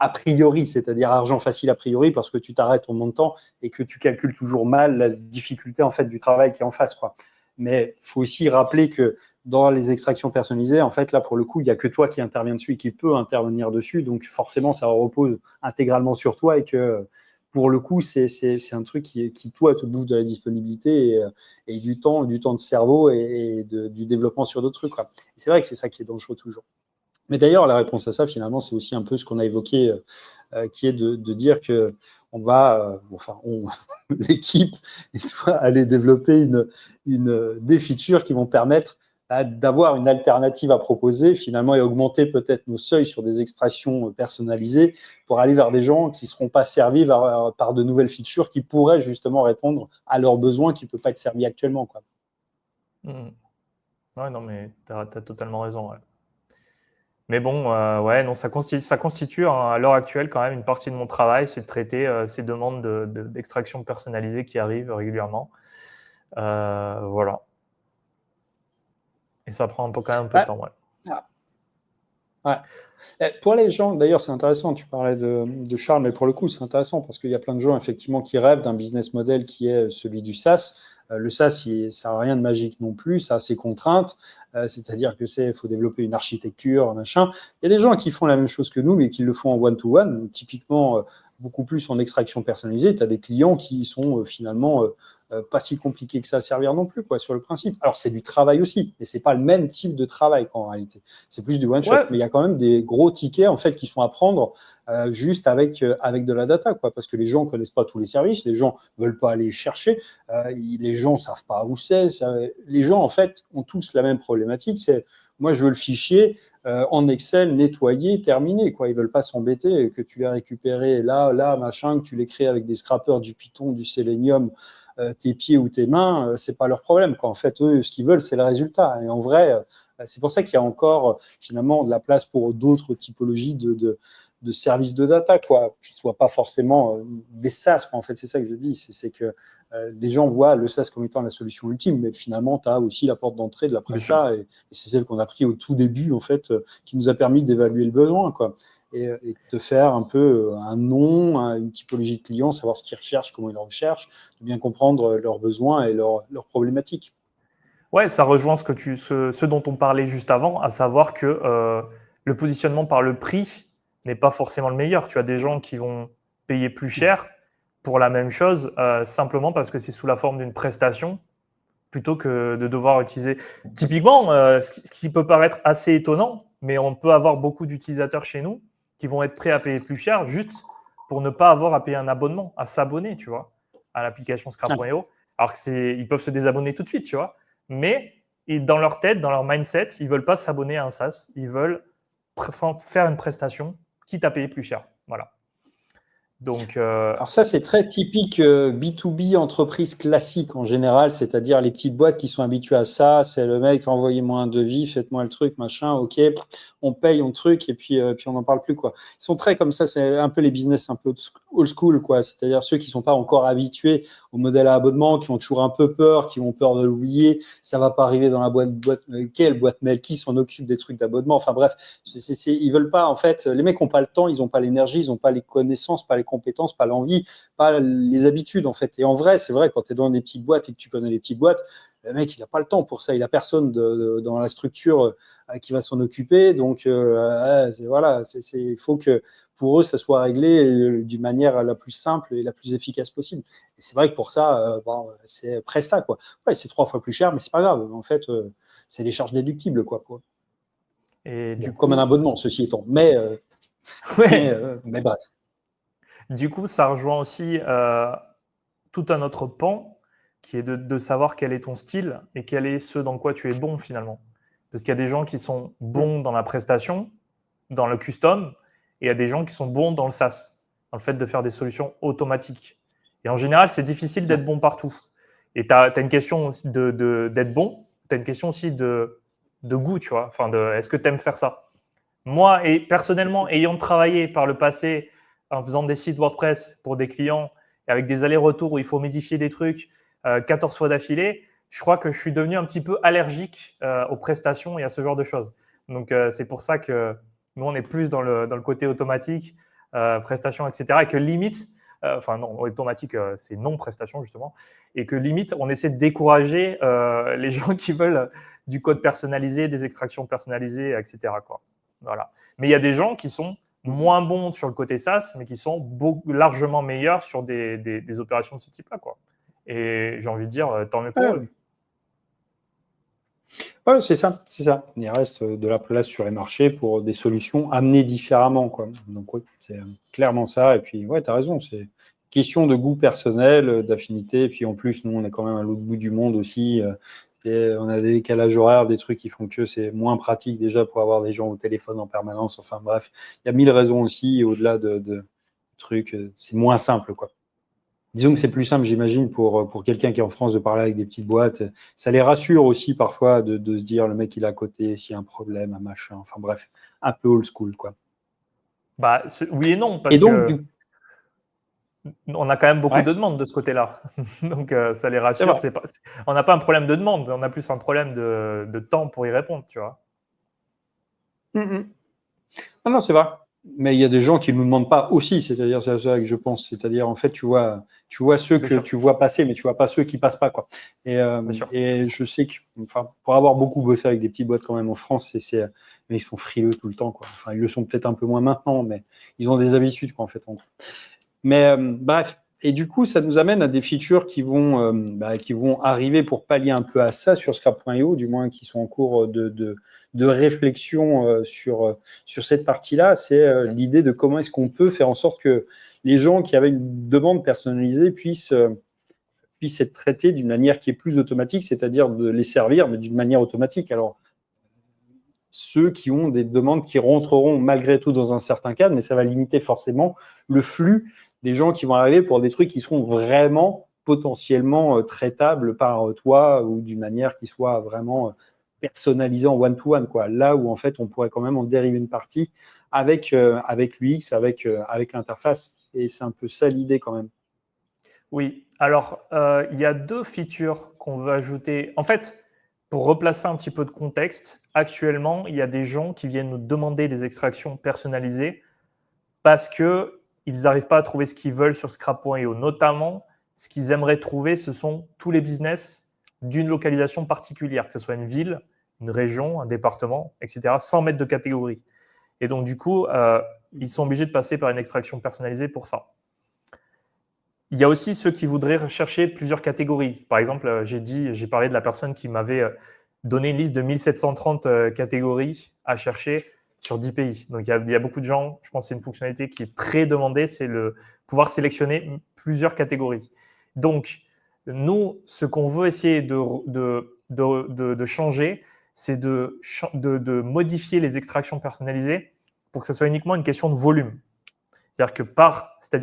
a priori, c'est-à-dire argent facile a priori, parce que tu t'arrêtes au montant et que tu calcules toujours mal la difficulté en fait du travail qui est en face, quoi. Mais il faut aussi rappeler que dans les extractions personnalisées, en fait, là, pour le coup, il n'y a que toi qui interviens dessus et qui peut intervenir dessus. Donc, forcément, ça repose intégralement sur toi et que, pour le coup, c'est un truc qui, toi, te bouffe de la disponibilité et du temps de cerveau et du développement sur d'autres trucs, quoi. C'est vrai que c'est ça qui est dangereux toujours. Mais d'ailleurs, la réponse à ça, finalement, c'est aussi un peu ce qu'on a évoqué, qui est de dire que on va, l'équipe et toi, aller développer des features qui vont permettre d'avoir une alternative à proposer, finalement, et augmenter peut-être nos seuils sur des extractions personnalisées pour aller vers des gens qui ne seront pas servis par de nouvelles features qui pourraient justement répondre à leurs besoins qui ne peuvent pas être servis actuellement, quoi. Ouais, non, mais tu as totalement raison. Ouais. Mais bon, ouais, non, ça constitue à l'heure actuelle quand même une partie de mon travail, c'est de traiter ces demandes d'extraction personnalisée qui arrivent régulièrement. Voilà. Et ça prend quand même un peu de temps, ouais. Ouais. Pour les gens, d'ailleurs, c'est intéressant, tu parlais de Charles, mais pour le coup, c'est intéressant parce qu'il y a plein de gens, effectivement, qui rêvent d'un business model qui est celui du SaaS. Le SaaS, ça n'a rien de magique non plus, ça a ses contraintes, c'est-à-dire que faut développer une architecture, machin. Il y a des gens qui font la même chose que nous, mais qui le font en one-to-one, typiquement beaucoup plus en extraction personnalisée. Tu as des clients qui sont finalement pas si compliqués que ça à servir non plus, quoi, sur le principe. Alors, c'est du travail aussi, mais c'est pas le même type de travail qu'en réalité. C'est plus du one-shot, Ouais. mais il y a quand même des gros tickets en fait qui sont à prendre juste avec de la data, quoi, parce que les gens connaissent pas tous les services, les gens veulent pas aller chercher, les gens savent pas où c'est. Les gens en fait ont tous la même problématique, c'est moi je veux le fichier en Excel nettoyé, terminé, quoi. Ils veulent pas s'embêter que tu l'aies récupéré là, machin, que tu l'aies créé avec des scrappers, du Python, du Selenium, tes pieds ou tes mains, c'est pas leur problème, quoi. En fait, eux, ce qu'ils veulent, c'est le résultat. Et en vrai, c'est pour ça qu'il y a encore finalement de la place pour d'autres typologies de services de data, quoi, qui ne soient pas forcément des SaaS, quoi. En fait, c'est ça que je dis, c'est que les gens voient le SaaS comme étant la solution ultime, mais finalement, tu as aussi la porte d'entrée de la presta, et c'est celle qu'on a pris au tout début, en fait, qui nous a permis d'évaluer le besoin, quoi. Et de faire un peu un nom, une typologie de client, savoir ce qu'ils recherchent, comment ils le recherchent, de bien comprendre leurs besoins et leurs problématiques. Ouais, ça rejoint ce dont on parlait juste avant, à savoir que le positionnement par le prix n'est pas forcément le meilleur. Tu as des gens qui vont payer plus cher pour la même chose, simplement parce que c'est sous la forme d'une prestation, plutôt que de devoir utiliser. Typiquement, ce qui peut paraître assez étonnant, mais on peut avoir beaucoup d'utilisateurs chez nous qui vont être prêts à payer plus cher juste pour ne pas avoir à payer un abonnement, à s'abonner, tu vois, à l'application Scrap.io. Alors ils peuvent se désabonner tout de suite, tu vois. Mais dans leur tête, dans leur mindset, ils ne veulent pas s'abonner à un SaaS. Ils veulent faire une prestation quitte à payer plus cher. Voilà. Donc, Alors ça, c'est très typique B2B entreprise classique en général, c'est-à-dire les petites boîtes qui sont habituées à ça. C'est le mec, envoyez-moi un devis, faites-moi le truc, machin, ok, on paye, on truc, et puis on n'en parle plus, quoi. Ils sont très comme ça, c'est un peu les business un peu old school, quoi. C'est-à-dire ceux qui sont pas encore habitués au modèle à abonnement, qui ont toujours un peu peur, qui ont peur de l'oublier. Ça va pas arriver dans la quelle boîte mail, qui s'en occupe des trucs d'abonnement. Enfin bref, ils veulent pas, en fait, les mecs ont pas le temps, ils ont pas l'énergie, ils ont pas les connaissances, pas les compétences, pas l'envie, pas les habitudes, en fait. Et en vrai, c'est vrai, quand tu es dans des petites boîtes et que tu connais les petites boîtes, le mec, il n'a pas le temps pour ça. Il n'a personne dans la structure qui va s'en occuper. Donc, voilà, il faut que pour eux, ça soit réglé d'une manière la plus simple et la plus efficace possible. Et c'est vrai que pour ça, c'est Presta, quoi. Ouais, c'est 3 fois plus cher, mais c'est pas grave. En fait, c'est des charges déductibles, quoi. et Bon, du comme un coup, abonnement, ceci étant. Mais ouais. bref. Du coup, ça rejoint aussi tout un autre pan qui est de savoir quel est ton style et quel est ce dans quoi tu es bon finalement. Parce qu'il y a des gens qui sont bons dans la prestation, dans le custom, et il y a des gens qui sont bons dans le SaaS, dans le fait de faire des solutions automatiques. Et en général, c'est difficile d'être bon partout. Et tu as une question d'être bon, tu as une question aussi de goût, tu vois. Enfin, est-ce que tu aimes faire ça? Moi, et personnellement, ayant travaillé par le passé en faisant des sites WordPress pour des clients et avec des allers-retours où il faut modifier des trucs 14 fois d'affilée, je crois que je suis devenu un petit peu allergique aux prestations et à ce genre de choses. Donc, c'est pour ça que nous, on est plus dans le côté automatique, prestations, etc. Et que limite, enfin non, automatique, c'est non-prestation justement, et que limite, on essaie de décourager les gens qui veulent du code personnalisé, des extractions personnalisées, etc. quoi. Voilà. Mais il y a des gens qui sont moins bons sur le côté SaaS, mais qui sont largement meilleurs sur des opérations de ce type-là, quoi. Et j'ai envie de dire, tant mieux pour eux. Ouais, c'est ça, c'est ça. Il reste de la place sur les marchés pour des solutions amenées différemment, quoi. Donc oui, c'est clairement ça. Et puis, ouais, tu as raison, c'est question de goût personnel, d'affinité. Et puis en plus, nous, on est quand même à l'autre bout du monde aussi. On a des décalages horaires, des trucs qui font que c'est moins pratique déjà pour avoir des gens au téléphone en permanence. Enfin bref, il y a 1000 raisons aussi, au-delà de trucs, c'est moins simple, quoi. Disons que c'est plus simple, j'imagine, pour quelqu'un qui est en France de parler avec des petites boîtes. Ça les rassure aussi parfois de se dire le mec il est à côté, s'il y a un problème, un machin. Enfin bref, un peu old school, quoi. Bah, oui et non, Et parce donc, que on a quand même beaucoup ouais, de demandes de ce côté-là. Donc, ça les c'est rassure. vrai. On n'a pas un problème de demande, on a plus un problème de temps pour y répondre, tu vois. Mm-hmm. Non, c'est vrai. Mais il y a des gens qui ne nous demandent pas aussi, c'est-à-dire, c'est à ça que je pense. C'est-à-dire, en fait, tu vois ceux Bien que sûr, tu vois passer, mais tu vois pas ceux qui passent pas, quoi. bien sûr. Et je sais que, enfin, pour avoir beaucoup bossé avec des petites boîtes quand même en France, mais ils sont frileux tout le temps, quoi. Enfin, ils le sont peut-être un peu moins maintenant, mais ils ont des habitudes, quoi, en fait. Mais bref. Et du coup, ça nous amène à des features qui vont arriver pour pallier un peu à ça sur Scrap.io, du moins qui sont en cours de réflexion sur cette partie-là. C'est l'idée de comment est-ce qu'on peut faire en sorte que les gens qui avaient une demande personnalisée puissent être traités d'une manière qui est plus automatique, c'est-à-dire de les servir, mais d'une manière automatique. Alors, ceux qui ont des demandes qui rentreront malgré tout dans un certain cadre, mais ça va limiter forcément le flux des gens qui vont arriver pour des trucs qui seront vraiment potentiellement traitables par toi ou d'une manière qui soit vraiment personnalisée en one-to-one, quoi. Là où en fait on pourrait quand même en dériver une partie avec l'UX, avec l'interface. Et c'est un peu ça l'idée quand même. Oui, alors il y a deux features qu'on veut ajouter. En fait, pour replacer un petit peu de contexte, actuellement, il y a des gens qui viennent nous demander des extractions personnalisées parce qu'ils n'arrivent pas à trouver ce qu'ils veulent sur Scrap.io. Notamment, ce qu'ils aimeraient trouver, ce sont tous les business d'une localisation particulière, que ce soit une ville, une région, un département, etc., sans mettre de catégorie. Et donc, du coup, ils sont obligés de passer par une extraction personnalisée pour ça. Il y a aussi ceux qui voudraient rechercher plusieurs catégories. Par exemple, j'ai parlé de la personne qui m'avait donné une liste de 1730 catégories à chercher sur 10 pays. Donc, il y a beaucoup de gens, je pense que c'est une fonctionnalité qui est très demandée, c'est le pouvoir sélectionner plusieurs catégories. Donc, nous, ce qu'on veut essayer de changer, c'est de modifier les extractions personnalisées pour que ce soit uniquement une question de volume. C'est-à-dire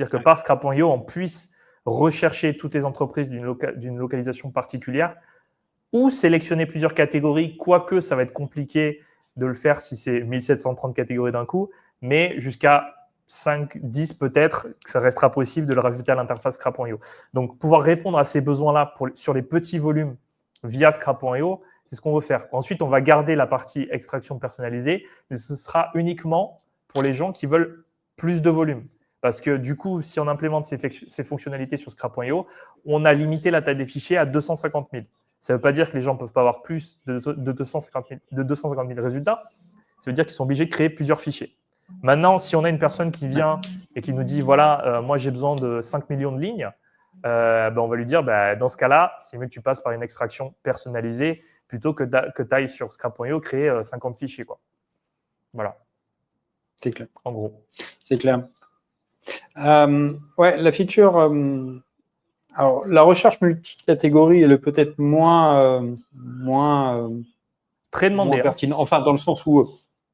que par Scrap.io, on puisse rechercher toutes les entreprises d'une localisation particulière ou sélectionner plusieurs catégories, quoique ça va être compliqué de le faire si c'est 1730 catégories d'un coup, mais jusqu'à 5, 10 peut-être, que ça restera possible de le rajouter à l'interface Scrap.io. Donc, pouvoir répondre à ces besoins-là sur les petits volumes via Scrap.io, c'est ce qu'on veut faire. Ensuite, on va garder la partie extraction personnalisée, mais ce sera uniquement pour les gens qui veulent plus de volume. Parce que du coup, si on implémente ces fonctionnalités sur Scrap.io, on a limité la taille des fichiers à 250 000. Ça ne veut pas dire que les gens ne peuvent pas avoir plus de 250 000 résultats. Ça veut dire qu'ils sont obligés de créer plusieurs fichiers. Maintenant, si on a une personne qui vient et qui nous dit, voilà, moi j'ai besoin de 5 millions de lignes, on va lui dire, dans ce cas-là, c'est mieux que tu passes par une extraction personnalisée plutôt que tu ailles sur Scrap.io créer 50 fichiers, quoi. Voilà. C'est clair. En gros. C'est clair. Ouais, la feature. Alors, la recherche multicatégorie, elle est peut-être moins très demandée. Moins pertinent. Enfin, dans le sens où.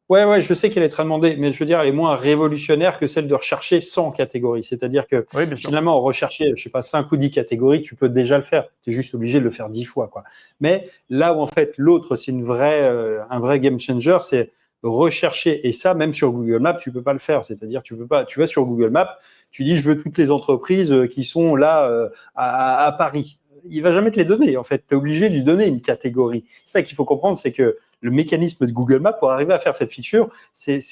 Ouais, je sais qu'elle est très demandée, mais je veux dire, elle est moins révolutionnaire que celle de rechercher 100 catégories. C'est-à-dire que finalement, rechercher, je sais pas, 5 ou 10 catégories, tu peux déjà le faire. Tu es juste obligé de le faire 10 fois, quoi. Mais là où, en fait, l'autre, c'est un vrai game changer, c'est rechercher. Et ça, même sur Google Maps, tu peux pas le faire. C'est-à-dire, tu vas sur Google Maps, tu dis, je veux toutes les entreprises qui sont là à Paris. Il va jamais te les donner, en fait. Tu es obligé de lui donner une catégorie. C'est ça qu'il faut comprendre, c'est que le mécanisme de Google Maps pour arriver à faire cette feature, c'est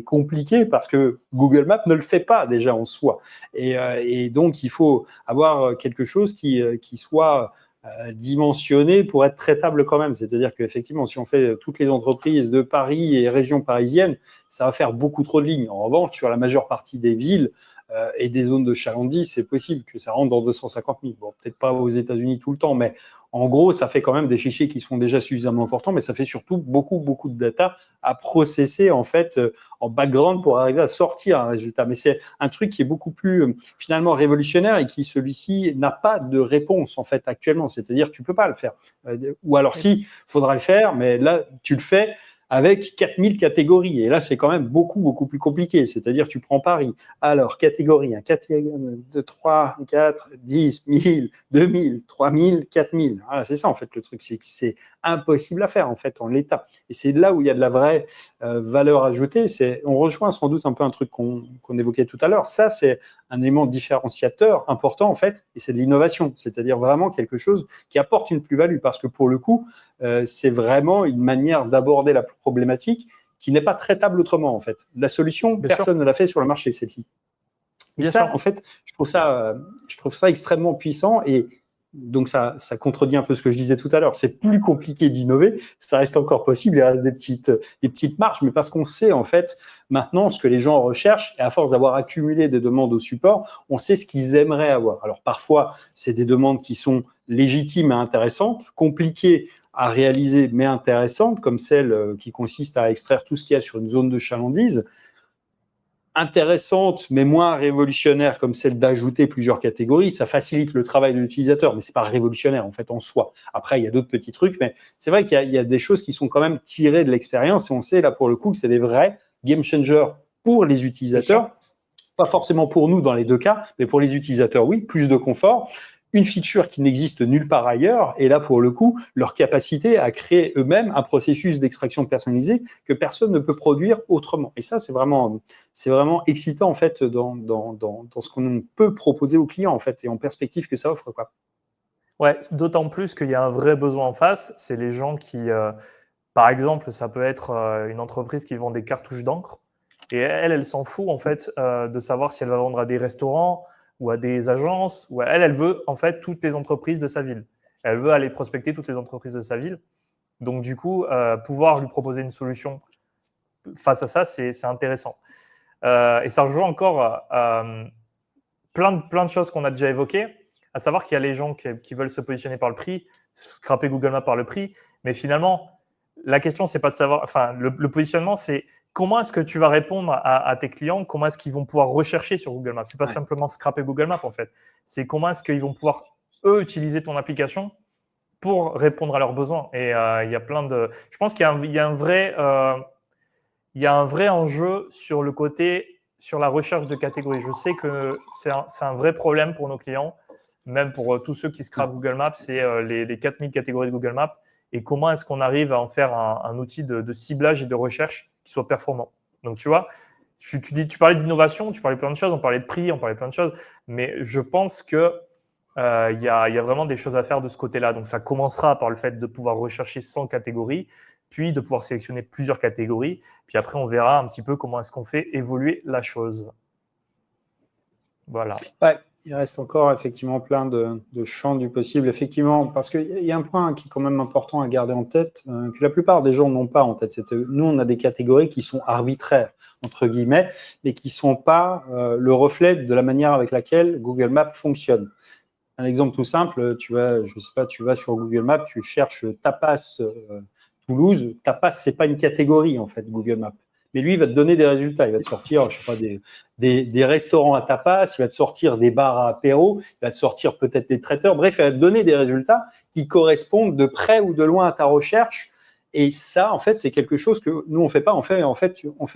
compliqué parce que Google Maps ne le fait pas déjà en soi. Et donc, il faut avoir quelque chose qui soit dimensionné pour être traitable quand même. C'est-à-dire qu'effectivement, si on fait toutes les entreprises de Paris et régions parisiennes, ça va faire beaucoup trop de lignes. En revanche, sur la majeure partie des villes et des zones de chalandise, c'est possible que ça rentre dans 250 000. Bon, peut-être pas aux États-Unis tout le temps, mais en gros, ça fait quand même des fichiers qui sont déjà suffisamment importants, mais ça fait surtout beaucoup de data à processer en fait en background pour arriver à sortir un résultat. Mais c'est un truc qui est beaucoup plus finalement révolutionnaire et qui celui-ci n'a pas de réponse en fait actuellement. C'est-à-dire tu peux pas le faire. Ou alors si, faudra le faire, mais là tu le fais avec 4000 catégories. Et là, c'est quand même beaucoup plus compliqué. C'est-à-dire, tu prends Paris. Alors, catégorie 1, catégorie 2, 3, 4, 10, 1000, 2000, 3000, 4000. Voilà, c'est ça, en fait, le truc. C'est que c'est impossible à faire, en fait, en l'état. Et c'est là où il y a de la vraie valeur ajoutée. On rejoint sans doute un peu un truc qu'on évoquait tout à l'heure. Ça, c'est un élément différenciateur important, en fait, et c'est de l'innovation. C'est-à-dire vraiment quelque chose qui apporte une plus-value. Parce que pour le coup, c'est vraiment une manière d'aborder la problématique qui n'est pas traitable autrement, en fait. La solution, personne ne l'a fait sur le marché, celle-ci. Et ça, en fait, je trouve ça extrêmement puissant et donc ça contredit un peu ce que je disais tout à l'heure. C'est plus compliqué d'innover, ça reste encore possible, il reste des petites marges, mais parce qu'on sait en fait maintenant ce que les gens recherchent et à force d'avoir accumulé des demandes au support, on sait ce qu'ils aimeraient avoir. Alors parfois, c'est des demandes qui sont légitimes et intéressantes, compliquées à réaliser mais intéressantes, comme celle qui consiste à extraire tout ce qu'il y a sur une zone de chalandise, intéressante mais moins révolutionnaire comme celle d'ajouter plusieurs catégories, ça facilite le travail de l'utilisateur, mais c'est pas révolutionnaire en fait en soi. Après, il y a d'autres petits trucs, mais c'est vrai qu'il y a des choses qui sont quand même tirées de l'expérience et on sait là pour le coup que c'est des vrais game changers pour les utilisateurs, pas forcément pour nous dans les deux cas, mais pour les utilisateurs, oui, plus de confort. Une feature qui n'existe nulle part ailleurs, et là, pour le coup, leur capacité à créer eux-mêmes un processus d'extraction personnalisé que personne ne peut produire autrement. Et ça, c'est vraiment excitant, en fait, dans ce qu'on peut proposer aux clients, en fait, et en perspective que ça offre, quoi. Ouais, d'autant plus qu'il y a un vrai besoin en face, c'est les gens qui, par exemple, ça peut être une entreprise qui vend des cartouches d'encre, et elle s'en fout, en fait, de savoir si elle va vendre à des restaurants, ou à des agences, ou elle veut en fait toutes les entreprises de sa ville. Elle veut aller prospecter toutes les entreprises de sa ville. Donc du coup, pouvoir lui proposer une solution face à ça, c'est intéressant. Et ça rejoint encore plein de choses qu'on a déjà évoquées, à savoir qu'il y a les gens qui veulent se positionner par le prix, scraper Google Maps par le prix, mais finalement, la question, c'est pas de savoir, enfin, le positionnement, c'est comment est-ce que tu vas répondre à tes clients, comment est-ce qu'ils vont pouvoir rechercher sur Google Maps. C'est pas simplement scraper Google Maps, en fait. C'est comment est-ce qu'ils vont pouvoir, eux, utiliser ton application pour répondre à leurs besoins. Et il y a plein de... Je pense qu'il y a un vrai enjeu sur le côté sur la recherche de catégories. Je sais que c'est un vrai problème pour nos clients, même pour tous ceux qui scrapent Google Maps, c'est les 4000 catégories de Google Maps et comment est-ce qu'on arrive à en faire un outil de ciblage et de recherche qui soit performant. Donc, tu vois, tu parlais d'innovation, tu parlais plein de choses, on parlait de prix, on parlait plein de choses, mais je pense que il y a vraiment des choses à faire de ce côté-là. Donc, ça commencera par le fait de pouvoir rechercher 100 catégories, puis de pouvoir sélectionner plusieurs catégories. Puis après, on verra un petit peu comment est-ce qu'on fait évoluer la chose. Voilà. Ouais, il reste encore effectivement plein de champs du possible, effectivement, parce qu'il y a un point qui est quand même important à garder en tête, que la plupart des gens n'ont pas en tête. Nous, on a des catégories qui sont arbitraires, entre guillemets, mais qui ne sont pas le reflet de la manière avec laquelle Google Maps fonctionne. Un exemple tout simple, tu vas sur Google Maps, tu cherches tapas Toulouse. Tapas, c'est pas une catégorie en fait, Google Maps. Mais lui, il va te donner des résultats. Il va te sortir, je sais pas, des restaurants à tapas, il va te sortir des bars à apéro, il va te sortir peut-être des traiteurs. Bref, il va te donner des résultats qui correspondent de près ou de loin à ta recherche. Et ça, en fait, c'est quelque chose que nous, on fait pas. On fait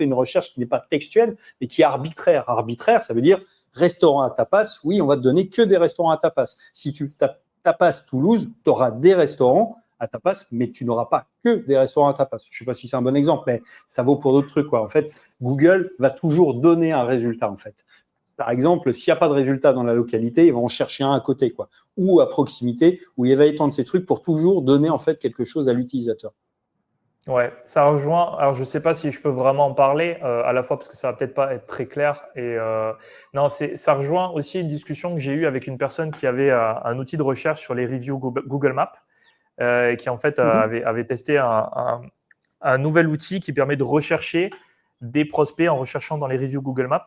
une recherche qui n'est pas textuelle, mais qui est arbitraire. Arbitraire, ça veut dire restaurant à tapas. Oui, on va te donner que des restaurants à tapas. Si tu tapes tapas Toulouse, tu auras des restaurants à tapas, mais tu n'auras pas que des restaurants à tapas. Je ne sais pas si c'est un bon exemple, mais ça vaut pour d'autres trucs, quoi. En fait, Google va toujours donner un résultat, en fait. Par exemple, s'il n'y a pas de résultat dans la localité, il va en chercher un à côté, quoi, ou à proximité, où il va étendre ses trucs pour toujours donner, en fait, quelque chose à l'utilisateur. Ouais, ça rejoint. Alors, je ne sais pas si je peux vraiment en parler, à la fois parce que ça va peut-être pas être très clair. Et non, ça rejoint aussi une discussion que j'ai eue avec une personne qui avait un outil de recherche sur les reviews Google Maps, qui en fait avait testé un nouvel outil qui permet de rechercher des prospects en recherchant dans les reviews Google Maps.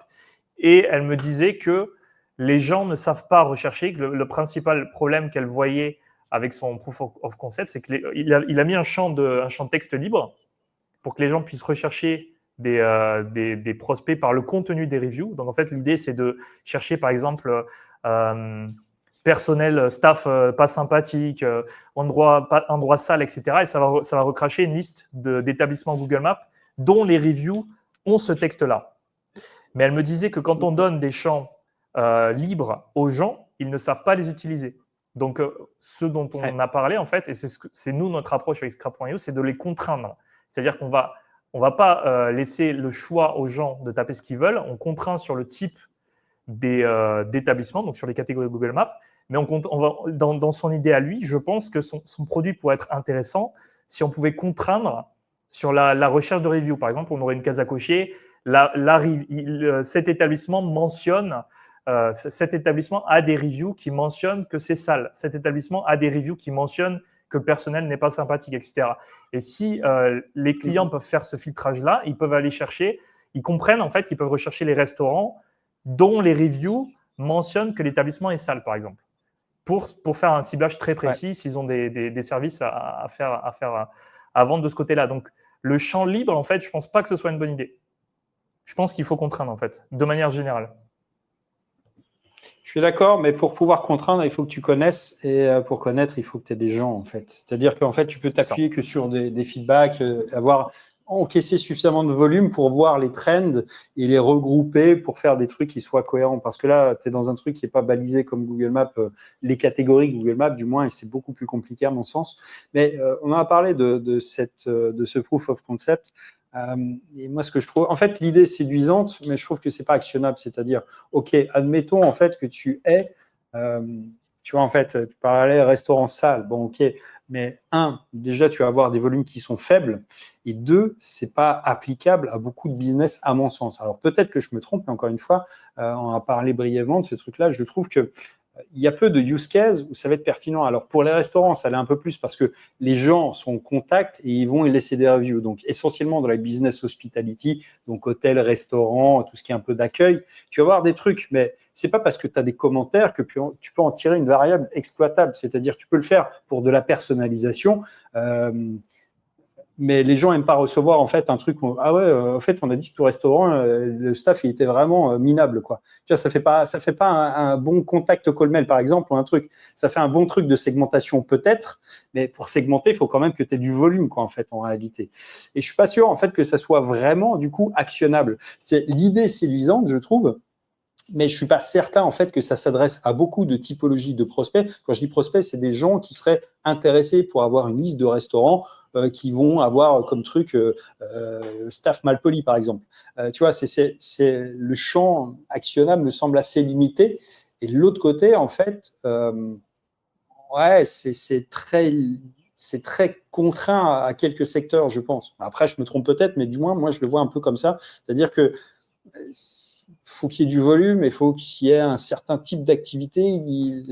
Et elle me disait que les gens ne savent pas rechercher, que le principal problème qu'elle voyait avec son proof of concept, c'est qu'il a mis un champ de texte libre pour que les gens puissent rechercher des prospects par le contenu des reviews. Donc, en fait, l'idée, c'est de chercher, par exemple, personnel, staff pas sympathique, endroit sale, etc. Et ça va recracher une liste d'établissements Google Maps dont les reviews ont ce texte-là. Mais elle me disait que quand on donne des champs libres aux gens, ils ne savent pas les utiliser. Donc, ce dont on a parlé, en fait, et c'est nous, notre approche avec Scrap.io, c'est de les contraindre. C'est-à-dire qu'on va pas laisser le choix aux gens de taper ce qu'ils veulent. On contraint sur le type d'établissement, donc sur les catégories Google Maps. Mais dans son idée à lui, je pense que son produit pourrait être intéressant si on pouvait contraindre sur la recherche de review. Par exemple, on aurait une case à cocher. Cet établissement mentionne cet établissement a des reviews qui mentionnent que c'est sale. Cet établissement a des reviews qui mentionnent que le personnel n'est pas sympathique, etc. Et si les clients peuvent faire ce filtrage-là, ils peuvent aller chercher, ils comprennent en fait qu'ils peuvent rechercher les restaurants dont les reviews mentionnent que l'établissement est sale, par exemple, pour faire un ciblage très précis s'ils ont des services à vendre de ce côté-là. Donc, le champ libre, en fait, je ne pense pas que ce soit une bonne idée. Je pense qu'il faut contraindre, en fait, de manière générale. Je suis d'accord, mais pour pouvoir contraindre, il faut que tu connaisses. Et pour connaître, il faut que tu aies des gens, en fait. C'est-à-dire qu'en fait, tu peux t'appuyer que sur des feedbacks, avoir encaissé suffisamment de volume pour voir les trends et les regrouper pour faire des trucs qui soient cohérents. Parce que là, tu es dans un truc qui n'est pas balisé comme Google Maps, les catégories Google Maps, du moins, et c'est beaucoup plus compliqué à mon sens. Mais on a parlé de ce proof of concept. Et moi, ce que je trouve, en fait, l'idée est séduisante, mais je trouve que c'est pas actionnable. C'est-à-dire, ok, admettons en fait que tu vois, en fait, tu parlais restaurant salle. Bon, ok, mais déjà, tu vas avoir des volumes qui sont faibles, et deux, c'est pas applicable à beaucoup de business à mon sens. Alors peut-être que je me trompe, mais encore une fois, on a parlé brièvement de ce truc-là. Je trouve que il y a peu de use cases où ça va être pertinent. Alors, pour les restaurants, ça l'est un peu plus parce que les gens sont en contact et ils vont y laisser des reviews. Donc, essentiellement dans la business hospitality, donc hôtel, restaurant, tout ce qui est un peu d'accueil, tu vas voir des trucs, mais c'est pas parce que tu as des commentaires que tu peux en tirer une variable exploitable. C'est-à-dire, tu peux le faire pour de la personnalisation. mais les gens n'aiment pas recevoir en fait un truc où, ah ouais, en fait on a dit que tout restaurant le staff il était vraiment minable quoi. Tu vois, ça fait pas un bon contact call mail par exemple ou un truc. Ça fait un bon truc de segmentation peut-être, mais pour segmenter il faut quand même que tu aies du volume quoi en fait en réalité. Et je suis pas sûr en fait que ça soit vraiment du coup actionnable. C'est l'idée séduisante je trouve. Mais je suis pas certain en fait que ça s'adresse à beaucoup de typologies de prospects. Quand je dis prospects, c'est des gens qui seraient intéressés pour avoir une liste de restaurants qui vont avoir comme truc staff mal poli par exemple. Tu vois, le champ actionnable me semble assez limité. Et de l'autre côté, en fait, ouais, c'est très contraint à quelques secteurs, je pense. Après, je me trompe peut-être, mais du moins, moi, je le vois un peu comme ça. C'est-à-dire que faut qu'il y ait du volume, il faut qu'il y ait un certain type d'activité.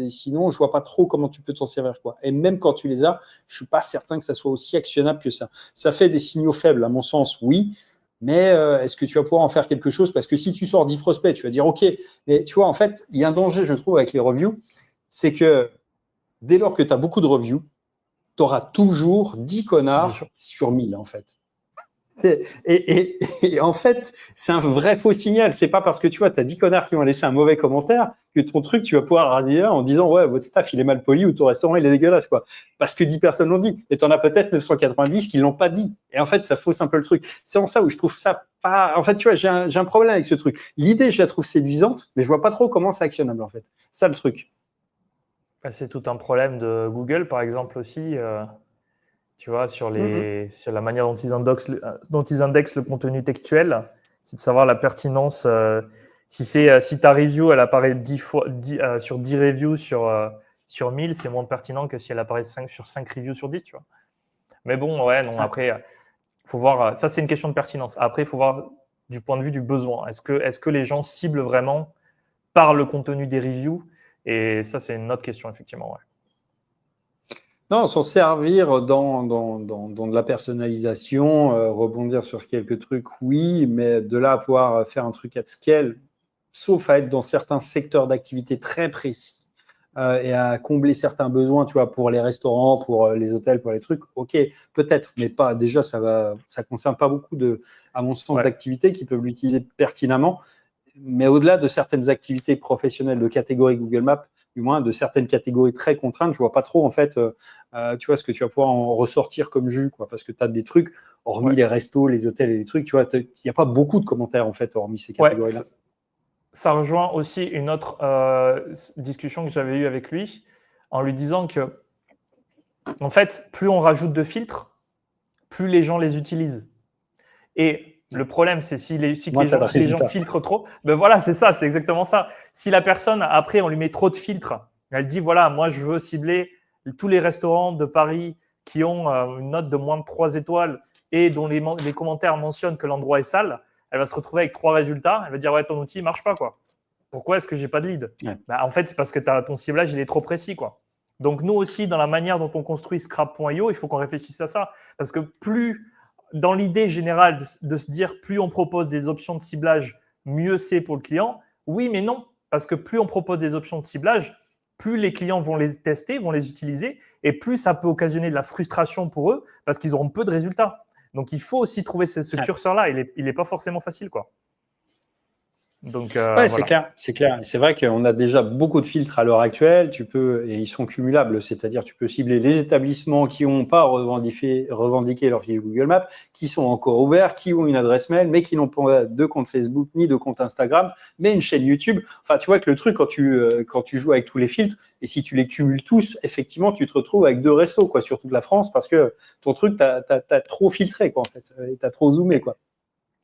Sinon, je vois pas trop comment tu peux t'en servir, quoi. Et même quand tu les as, je suis pas certain que ça soit aussi actionnable que ça. Ça fait des signaux faibles, à mon sens, oui. Mais est-ce que tu vas pouvoir en faire quelque chose? Parce que si tu sors 10 prospects, tu vas dire OK. Mais tu vois, en fait, il y a un danger, je trouve, avec les reviews, c'est que dès lors que tu as beaucoup de reviews, tu auras toujours 10 connards sur 1000, en fait. Et en fait, c'est un vrai faux signal. C'est pas parce que tu vois, tu as 10 connards qui ont laissé un mauvais commentaire que ton truc, tu vas pouvoir radier en disant ouais, votre staff, il est mal poli ou ton restaurant, il est dégueulasse, quoi. Parce que 10 personnes l'ont dit. Et tu en as peut-être 990 qui l'ont pas dit. Et en fait, ça fausse un peu le truc. C'est en ça où je trouve ça pas. En fait, tu vois, j'ai un problème avec ce truc. L'idée, je la trouve séduisante, mais je vois pas trop comment c'est actionnable, en fait. Ça, le truc. C'est tout un problème de Google, par exemple, aussi. Tu vois, sur la manière dont ils indexent le contenu textuel, c'est de savoir la pertinence. Si ta review, elle apparaît 10 fois, sur 10 reviews sur 1000, c'est moins pertinent que si elle apparaît sur 5 reviews sur 10, tu vois. Mais bon, ouais, non, après, faut voir. Ça, c'est une question de pertinence. Après, il faut voir du point de vue du besoin. Est-ce que les gens ciblent vraiment par le contenu des reviews? Et ça, c'est une autre question, effectivement, ouais. Non, s'en servir dans de la personnalisation, rebondir sur quelques trucs, oui, mais de là à pouvoir faire un truc at scale, sauf à être dans certains secteurs d'activité très précis et à combler certains besoins, tu vois, pour les restaurants, pour les hôtels, pour les trucs, ok, peut-être, mais pas. Déjà, ça concerne pas beaucoup à mon sens, d'activités qui peuvent l'utiliser pertinemment. Mais au-delà de certaines activités professionnelles de catégorie Google Maps, du moins de certaines catégories très contraintes, je vois pas trop en fait, tu vois, ce que tu vas pouvoir en ressortir comme jus, quoi, parce que tu as des trucs, hormis les restos, les hôtels et les trucs, tu vois, il n'y a pas beaucoup de commentaires en fait, hormis ces catégories-là. Ça rejoint aussi une autre discussion que j'avais eue avec lui, en lui disant que, en fait, plus on rajoute de filtres, plus les gens les utilisent. Et le problème, c'est si les gens filtrent trop, ben voilà, c'est ça, c'est exactement ça. Si la personne, après, on lui met trop de filtres, elle dit, voilà, moi, je veux cibler tous les restaurants de Paris qui ont une note de moins de 3 étoiles et dont les commentaires mentionnent que l'endroit est sale, elle va se retrouver avec 3 résultats, elle va dire, ouais, ton outil ne marche pas, quoi. Pourquoi est-ce que j'ai pas de lead? En fait, c'est parce que ton ciblage, il est trop précis, quoi. Donc, nous aussi, dans la manière dont on construit Scrap.io, il faut qu'on réfléchisse à ça. Parce que plus, dans l'idée générale de se dire, plus on propose des options de ciblage, mieux c'est pour le client. Oui, mais non. Parce que plus on propose des options de ciblage, plus les clients vont les tester, vont les utiliser, et plus ça peut occasionner de la frustration pour eux, parce qu'ils auront peu de résultats. Donc, il faut aussi trouver ce curseur-là. Il n'est pas forcément facile, quoi. Donc, ouais, c'est clair, c'est clair. C'est vrai qu'on a déjà beaucoup de filtres à l'heure actuelle. Et ils sont cumulables, c'est-à-dire tu peux cibler les établissements qui n'ont pas revendiqué leur fiche Google Maps, qui sont encore ouverts, qui ont une adresse mail, mais qui n'ont pas de compte Facebook ni de compte Instagram, mais une chaîne YouTube. Enfin, tu vois que le truc quand tu joues avec tous les filtres et si tu les cumules tous, effectivement, tu te retrouves avec 2 restos quoi sur toute la France parce que ton truc t'as trop filtré quoi en fait, et t'as trop zoomé quoi.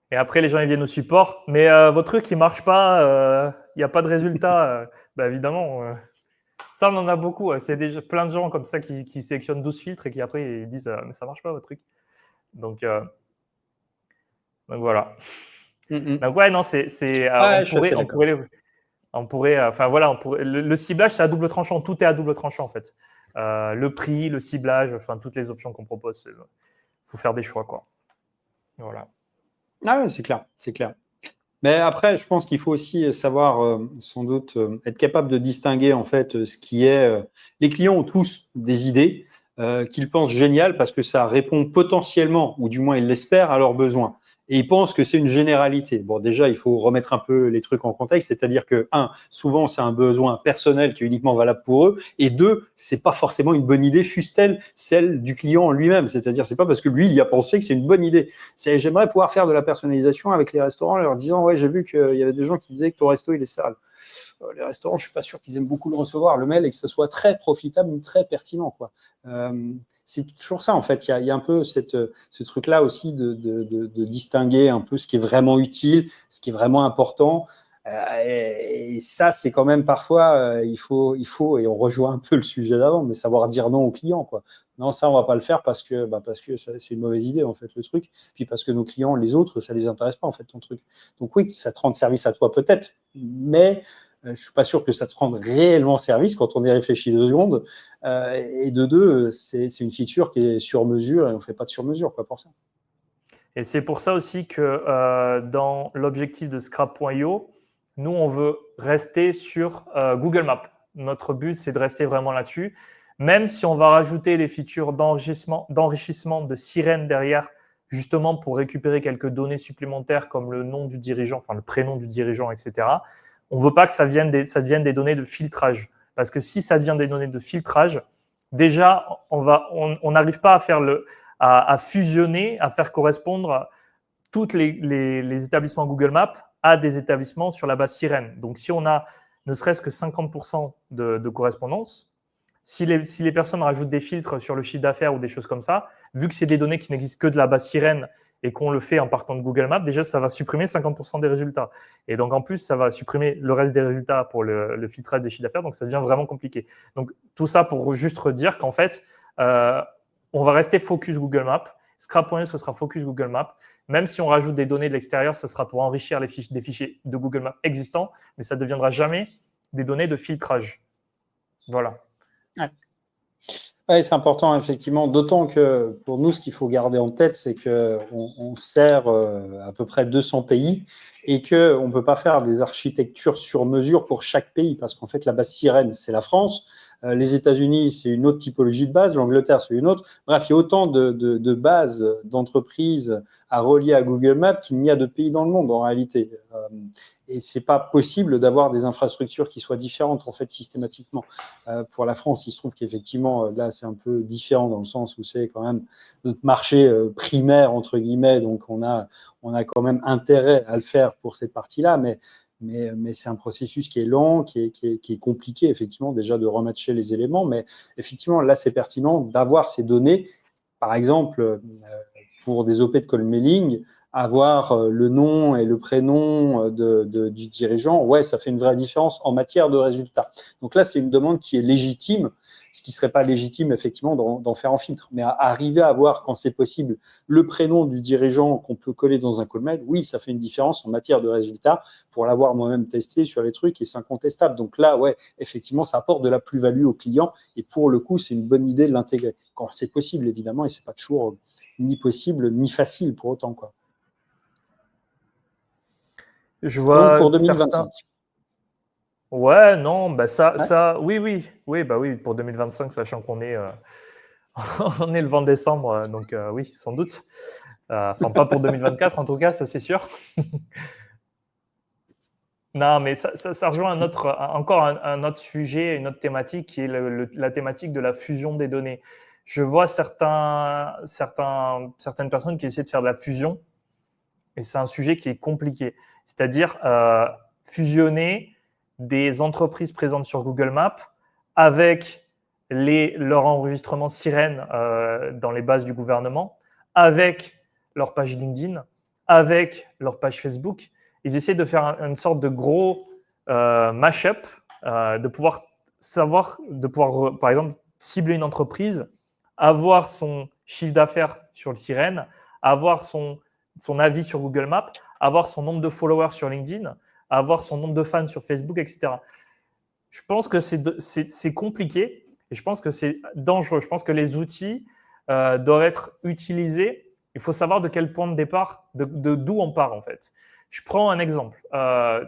Et après, les gens ils viennent au support. Mais votre truc, il ne marche pas, il n'y a pas de résultat. Évidemment, ça, on en a beaucoup. C'est plein de gens comme ça qui sélectionnent 12 filtres et qui après ils disent mais ça ne marche pas votre truc. Donc voilà. Donc ouais, non, le ciblage, c'est à double tranchant. Tout est à double tranchant en fait. Le prix, le ciblage, enfin toutes les options qu'on propose, il faut faire des choix quoi. Voilà. Ah ouais, c'est clair, c'est clair. Mais après, je pense qu'il faut aussi savoir, sans doute, être capable de distinguer en fait ce qui est. Les clients ont tous des idées. qu'ils pensent génial parce que ça répond potentiellement, ou du moins ils l'espèrent, à leurs besoins. Et ils pensent que c'est une généralité. Bon, déjà, il faut remettre un peu les trucs en contexte, c'est-à-dire que, un, souvent, c'est un besoin personnel qui est uniquement valable pour eux, et deux, c'est pas forcément une bonne idée, fût-elle celle du client lui-même. C'est-à-dire, c'est pas parce que lui, il y a pensé que c'est une bonne idée. J'aimerais pouvoir faire de la personnalisation avec les restaurants, en leur disant, ouais, j'ai vu qu'il y avait des gens qui disaient que ton resto, il est sale. Les restaurants, je suis pas sûr qu'ils aiment beaucoup le recevoir, le mail, et que ce soit très profitable ou très pertinent, quoi. C'est toujours ça, en fait. Il y a un peu ce truc-là aussi de distinguer un peu ce qui est vraiment utile, ce qui est vraiment important. Et ça, c'est quand même parfois, il faut, et on rejoint un peu le sujet d'avant, mais savoir dire non aux clients, quoi. Non, ça, on va pas le faire parce que c'est une mauvaise idée, en fait, le truc. Puis parce que nos clients, les autres, ça les intéresse pas, en fait, ton truc. Donc oui, ça te rend service à toi, peut-être, mais je suis pas sûr que ça te rende réellement service quand on y réfléchit 2 secondes. Et de deux, c'est une feature qui est sur mesure et on fait pas de sur mesure, quoi, pour ça. Et c'est pour ça aussi que dans l'objectif de Scrap.io, nous, on veut rester sur Google Maps. Notre but, c'est de rester vraiment là-dessus. Même si on va rajouter des features d'enrichissement de sirène derrière, justement pour récupérer quelques données supplémentaires comme le nom du dirigeant, enfin le prénom du dirigeant, etc. On ne veut pas que ça devienne des données de filtrage. Parce que si ça devient des données de filtrage, déjà, on n'arrive pas à fusionner, à faire correspondre tous les établissements Google Maps à des établissements sur la base sirène. Donc, si on a ne serait-ce que 50% de correspondance, si les personnes rajoutent des filtres sur le chiffre d'affaires ou des choses comme ça, vu que c'est des données qui n'existent que de la base sirène et qu'on le fait en partant de Google Maps, déjà, ça va supprimer 50% des résultats. Et donc, en plus, ça va supprimer le reste des résultats pour le filtrage des chiffres d'affaires. Donc, ça devient vraiment compliqué. Donc, tout ça pour juste redire qu'en fait, on va rester focus Google Maps. Scrap.io, ce sera focus Google Maps. Même si on rajoute des données de l'extérieur, ce sera pour enrichir des fichiers de Google Maps existants, mais ça ne deviendra jamais des données de filtrage. Voilà. Ouais. Ouais, c'est important, effectivement, d'autant que pour nous, ce qu'il faut garder en tête, c'est qu'on sert à peu près 200 pays et qu'on ne peut pas faire des architectures sur mesure pour chaque pays, parce qu'en fait, la base sirène, c'est la France, les États-Unis, c'est une autre typologie de base, l'Angleterre, c'est une autre. Bref, il y a autant de bases d'entreprises à relier à Google Maps qu'il n'y a de pays dans le monde, en réalité. Et c'est pas possible d'avoir des infrastructures qui soient différentes, en fait, systématiquement. Pour la France, il se trouve qu'effectivement, là, c'est un peu différent dans le sens où c'est quand même notre marché primaire, entre guillemets, donc on a quand même intérêt à le faire pour cette partie-là, mais c'est un processus qui est lent, qui est compliqué, effectivement, déjà de rematcher les éléments, mais effectivement, là, c'est pertinent d'avoir ces données, par exemple, pour des OP de call mailing, avoir le nom et le prénom du dirigeant, ouais, ça fait une vraie différence en matière de résultats. Donc là, c'est une demande qui est légitime, ce qui ne serait pas légitime, effectivement, d'en faire en filtre. Mais arriver à avoir, quand c'est possible, le prénom du dirigeant qu'on peut coller dans un call mail, oui, ça fait une différence en matière de résultats. Pour l'avoir moi-même testé sur les trucs, et c'est incontestable. Donc là, ouais, effectivement, ça apporte de la plus-value au client. Et pour le coup, c'est une bonne idée de l'intégrer. Quand c'est possible, évidemment, et ce n'est pas toujours ni possible, ni facile pour autant, quoi. Je vois donc pour 2025. certains... Ouais, non, bah oui, bah oui, pour 2025, sachant qu'on est, on est le 20 décembre, donc oui, sans doute. Enfin, pas pour 2024 en tout cas, ça c'est sûr. Non, mais ça rejoint encore un autre sujet, une autre thématique qui est la thématique de la fusion des données. Je vois certaines personnes qui essaient de faire de la fusion, et c'est un sujet qui est compliqué. C'est-à-dire fusionner des entreprises présentes sur Google Maps avec leur enregistrement sirène dans les bases du gouvernement, avec leur page LinkedIn, avec leur page Facebook. Ils essaient de faire une sorte de gros mash-up, de pouvoir par exemple, cibler une entreprise, avoir son chiffre d'affaires sur le sirène, avoir son avis sur Google Maps, avoir son nombre de followers sur LinkedIn, avoir son nombre de fans sur Facebook, etc. Je pense que c'est compliqué et je pense que c'est dangereux. Je pense que les outils doivent être utilisés. Il faut savoir de quel point de départ, d'où on part en fait. Je prends un exemple.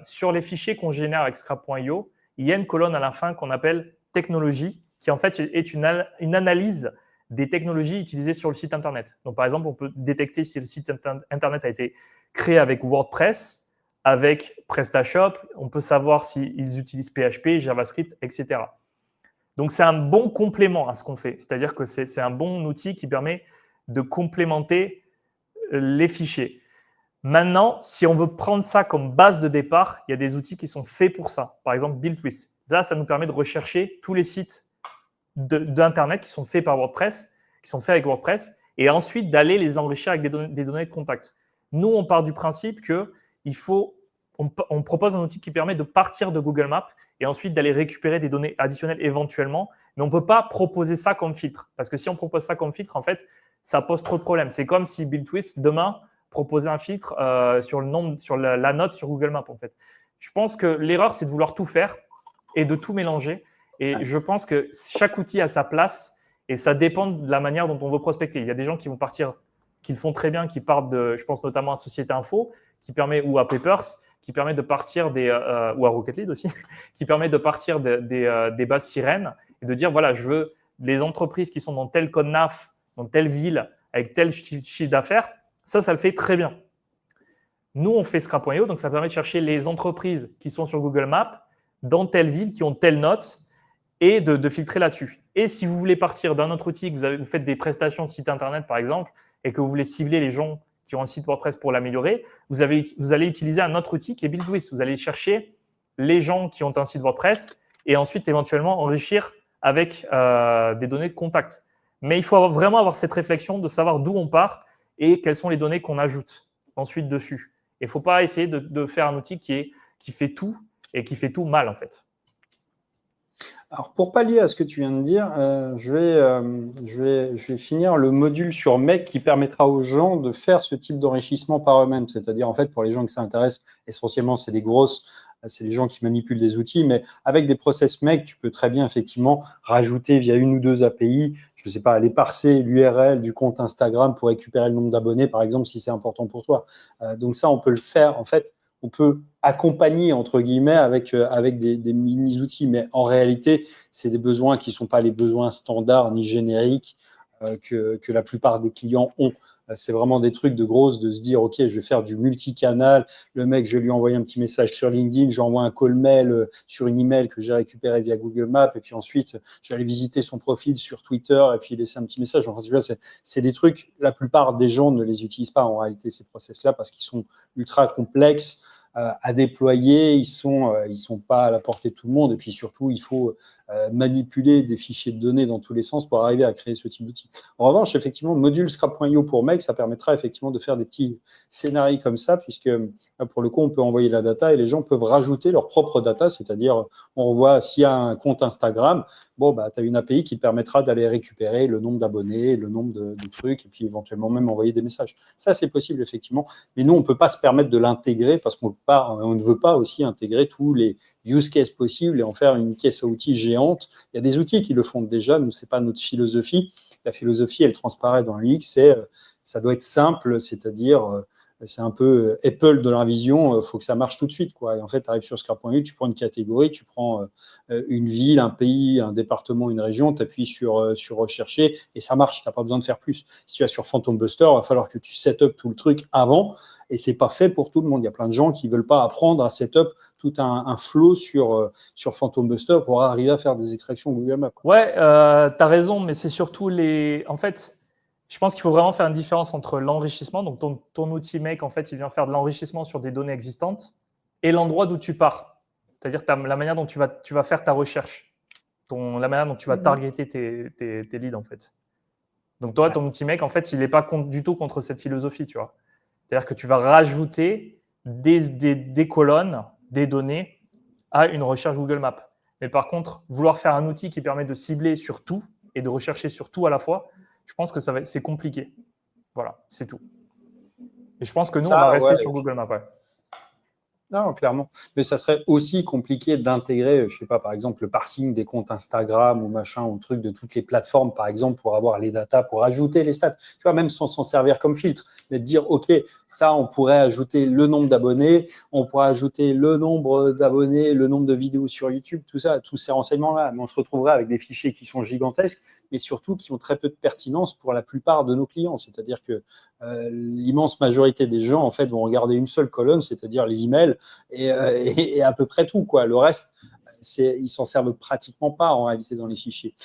Sur les fichiers qu'on génère avec Scrap.io, il y a une colonne à la fin qu'on appelle technologie, qui en fait est une analyse des technologies utilisées sur le site Internet. Donc, par exemple, on peut détecter si le site Internet a été créé avec WordPress, avec PrestaShop. On peut savoir s'ils utilisent PHP, JavaScript, etc. Donc, c'est un bon complément à ce qu'on fait. C'est-à-dire que c'est un bon outil qui permet de complémenter les fichiers. Maintenant, si on veut prendre ça comme base de départ, il y a des outils qui sont faits pour ça. Par exemple, BuildTwist. Là, ça nous permet de rechercher tous les sites d'Internet qui sont faits par WordPress, qui sont faits avec WordPress, et ensuite d'aller les enrichir avec des données de contact. Nous, on part du principe on propose un outil qui permet de partir de Google Maps et ensuite d'aller récupérer des données additionnelles éventuellement, mais on ne peut pas proposer ça comme filtre. Parce que si on propose ça comme filtre, en fait, ça pose trop de problèmes. C'est comme si BuildTwist, demain, proposait un filtre sur la note sur Google Maps, en fait. Je pense que l'erreur, c'est de vouloir tout faire et de tout mélanger. Et je pense que chaque outil a sa place et ça dépend de la manière dont on veut prospecter. Il y a des gens qui vont partir, qui le font très bien, qui partent je pense notamment à Société Info, ou à Papers, qui permet de partir ou à Rocket Lead aussi, qui permet de partir des bases sirènes et de dire, voilà, je veux les entreprises qui sont dans tel code NAF, dans telle ville, avec tel chiffre d'affaires, ça le fait très bien. Nous, on fait Scrap.io, donc ça permet de chercher les entreprises qui sont sur Google Maps, dans telle ville, qui ont telle note, et de filtrer là-dessus. Et si vous voulez partir d'un autre outil, que vous faites des prestations de site Internet, par exemple, et que vous voulez cibler les gens qui ont un site WordPress pour l'améliorer, vous allez utiliser un autre outil qui est BuildTwist. Vous allez chercher les gens qui ont un site WordPress et ensuite éventuellement enrichir avec des données de contact. Mais il faut vraiment avoir cette réflexion de savoir d'où on part et quelles sont les données qu'on ajoute ensuite dessus. Il ne faut pas essayer de faire un outil qui fait tout et qui fait tout mal, en fait. Alors, pour pallier à ce que tu viens de dire, je vais finir le module sur Make qui permettra aux gens de faire ce type d'enrichissement par eux-mêmes. C'est-à-dire, en fait, pour les gens que ça intéresse, essentiellement, c'est les gens qui manipulent des outils, mais avec des process Make, tu peux très bien, effectivement, rajouter via une ou deux API, je ne sais pas, aller parser l'URL du compte Instagram pour récupérer le nombre d'abonnés, par exemple, si c'est important pour toi. Donc ça, on peut le faire, en fait. On peut accompagner, entre guillemets, avec des mini-outils. Mais en réalité, c'est des besoins qui ne sont pas les besoins standards ni génériques que la plupart des clients ont. C'est vraiment des trucs de se dire, OK, je vais faire du multicanal. Le mec, je vais lui envoyer un petit message sur LinkedIn, j'envoie un call mail sur une email que j'ai récupéré via Google Maps. Et puis ensuite, je vais aller visiter son profil sur Twitter et puis laisser un petit message. Enfin, tu vois, c'est des trucs, la plupart des gens ne les utilisent pas en réalité, ces process-là, parce qu'ils sont ultra complexes à déployer, ils sont pas à la portée de tout le monde, et puis surtout, il faut manipuler des fichiers de données dans tous les sens pour arriver à créer ce type d'outil. En revanche, effectivement, module Scrap.io pour Make, ça permettra effectivement de faire des petits scénarios comme ça, puisque là, pour le coup, on peut envoyer la data et les gens peuvent rajouter leur propre data, c'est-à-dire, on revoit s'il y a un compte Instagram, bon, bah, tu as une API qui te permettra d'aller récupérer le nombre d'abonnés, le nombre de trucs, et puis éventuellement même envoyer des messages. Ça, c'est possible, effectivement, mais nous, on ne peut pas se permettre de l'intégrer parce qu'on ne veut pas aussi intégrer tous les use cases possibles et en faire une caisse à outils géante. Il y a des outils qui le font déjà, nous, ce n'est pas notre philosophie. La philosophie, elle transparaît dans l'UX, ça doit être simple, c'est-à-dire c'est un peu Apple de leur vision, il faut que ça marche tout de suite, quoi. Et en fait, tu arrives sur Scrap.io, tu prends une catégorie, tu prends une ville, un pays, un département, une région, tu appuies sur rechercher et ça marche, tu n'as pas besoin de faire plus. Si tu vas sur Phantom Buster, il va falloir que tu set up tout le truc avant et c'est pas fait pour tout le monde. Il y a plein de gens qui ne veulent pas apprendre à set up tout un flow sur Phantom Buster pour arriver à faire des extractions Google Maps. Ouais, tu as raison, mais c'est surtout en fait, je pense qu'il faut vraiment faire une différence entre l'enrichissement, donc ton outil Make, en fait, il vient faire de l'enrichissement sur des données existantes, et l'endroit d'où tu pars. C'est-à-dire la manière dont tu vas faire ta recherche, la manière dont tu vas targeter tes leads, en fait. Donc toi, ton outil Make, en fait, il n'est pas du tout contre cette philosophie, tu vois. C'est-à-dire que tu vas rajouter des colonnes, des données à une recherche Google Maps. Mais par contre, vouloir faire un outil qui permet de cibler sur tout et de rechercher sur tout à la fois, je pense que c'est compliqué. Voilà, c'est tout. Et je pense que nous, on va rester sur Google Maps. Ouais. Non, clairement. Mais ça serait aussi compliqué d'intégrer, je sais pas, par exemple, le parsing des comptes Instagram ou machin, ou truc de toutes les plateformes, par exemple, pour avoir les datas, pour ajouter les stats. Tu vois, même sans s'en servir comme filtre, mais de dire, OK, ça, on pourrait ajouter le nombre d'abonnés, on pourrait ajouter le nombre d'abonnés, le nombre de vidéos sur YouTube, tout ça, tous ces renseignements-là. Mais on se retrouverait avec des fichiers qui sont gigantesques, mais surtout qui ont très peu de pertinence pour la plupart de nos clients. C'est-à-dire que l'immense majorité des gens, en fait, vont regarder une seule colonne, c'est-à-dire les emails, et à peu près tout, quoi. Le reste, ils s'en servent pratiquement pas en réalité dans les fichiers.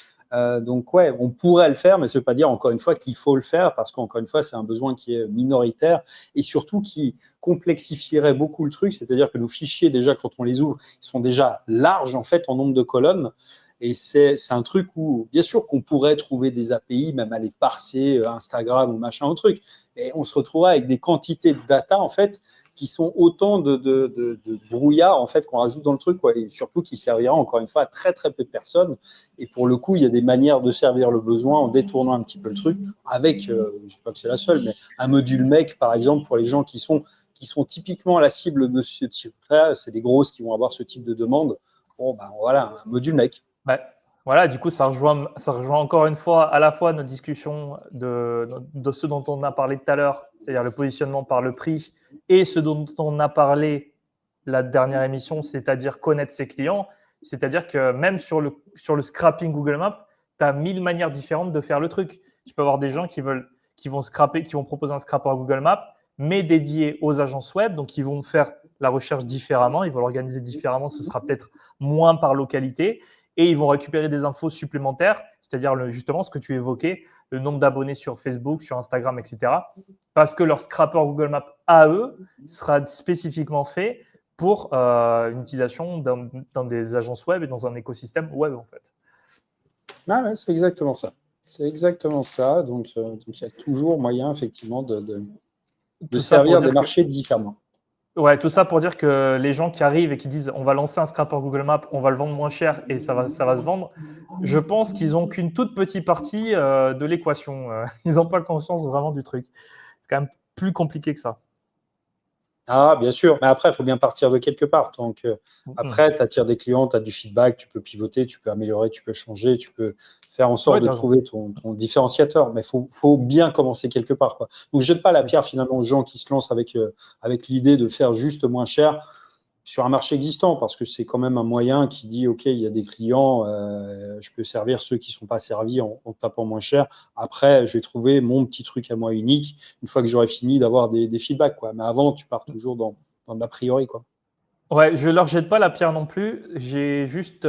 Donc ouais, on pourrait le faire, mais ça ne veut pas dire encore une fois qu'il faut le faire, parce qu'encore une fois, c'est un besoin qui est minoritaire et surtout qui complexifierait beaucoup le truc. C'est-à-dire que nos fichiers, déjà, quand on les ouvre, ils sont déjà larges en fait en nombre de colonnes. Et c'est un truc où, bien sûr, qu'on pourrait trouver des API, même aller parser Instagram ou machin ou truc. Et on se retrouvera avec des quantités de data, en fait, qui sont autant de brouillard, en fait, qu'on rajoute dans le truc, quoi. Et surtout qui servira, encore une fois, à très, très peu de personnes. Et pour le coup, il y a des manières de servir le besoin en détournant un petit peu le truc avec, je ne sais pas que c'est la seule, mais un module MEC, par exemple, pour les gens qui sont typiquement la cible de ce type-là. C'est des grosses qui vont avoir ce type de demande. Bon, ben voilà, un module MEC. Bah, voilà, du coup, ça rejoint encore une fois à la fois notre discussion de ce dont on a parlé tout à l'heure, c'est-à-dire le positionnement par le prix, et ce dont on a parlé la dernière émission, c'est-à-dire connaître ses clients. C'est-à-dire que même sur le scrapping Google Maps, tu as 1000 manières différentes de faire le truc. Tu peux avoir des gens qui vont scraper, qui vont proposer un scrapper Google Maps, mais dédié aux agences web, donc ils vont faire la recherche différemment, ils vont l'organiser différemment, ce sera peut-être moins par localité. Et ils vont récupérer des infos supplémentaires, c'est-à-dire justement ce que tu évoquais, le nombre d'abonnés sur Facebook, sur Instagram, etc. Parce que leur scrapper Google Maps à eux sera spécifiquement fait pour une utilisation dans des agences web et dans un écosystème web, en fait. Ah ouais, c'est exactement ça. C'est exactement ça. Donc, il y a toujours moyen, effectivement, de servir des marchés différemment. Ouais, tout ça pour dire que les gens qui arrivent et qui disent on va lancer un scrapper Google Maps, on va le vendre moins cher et ça va se vendre, je pense qu'ils n'ont qu'une toute petite partie de l'équation. Ils n'ont pas conscience vraiment du truc. C'est quand même plus compliqué que ça. Ah, bien sûr, mais après, il faut bien partir de quelque part. Donc, après, tu attires des clients, tu as du feedback, tu peux pivoter, tu peux améliorer, tu peux changer, tu peux faire en sorte de trouver ton différenciateur. Mais il faut bien commencer quelque part, quoi. Donc, jette pas la pierre finalement aux gens qui se lancent avec l'idée de faire juste moins cher sur un marché existant, parce que c'est quand même un moyen qui dit, OK, il y a des clients, je peux servir ceux qui ne sont pas servis en tapant moins cher. Après, je vais trouver mon petit truc à moi unique une fois que j'aurai fini d'avoir des feedbacks, quoi. Mais avant, tu pars toujours dans de l'a priori, quoi. Ouais, je ne leur jette pas la pierre non plus. J'ai juste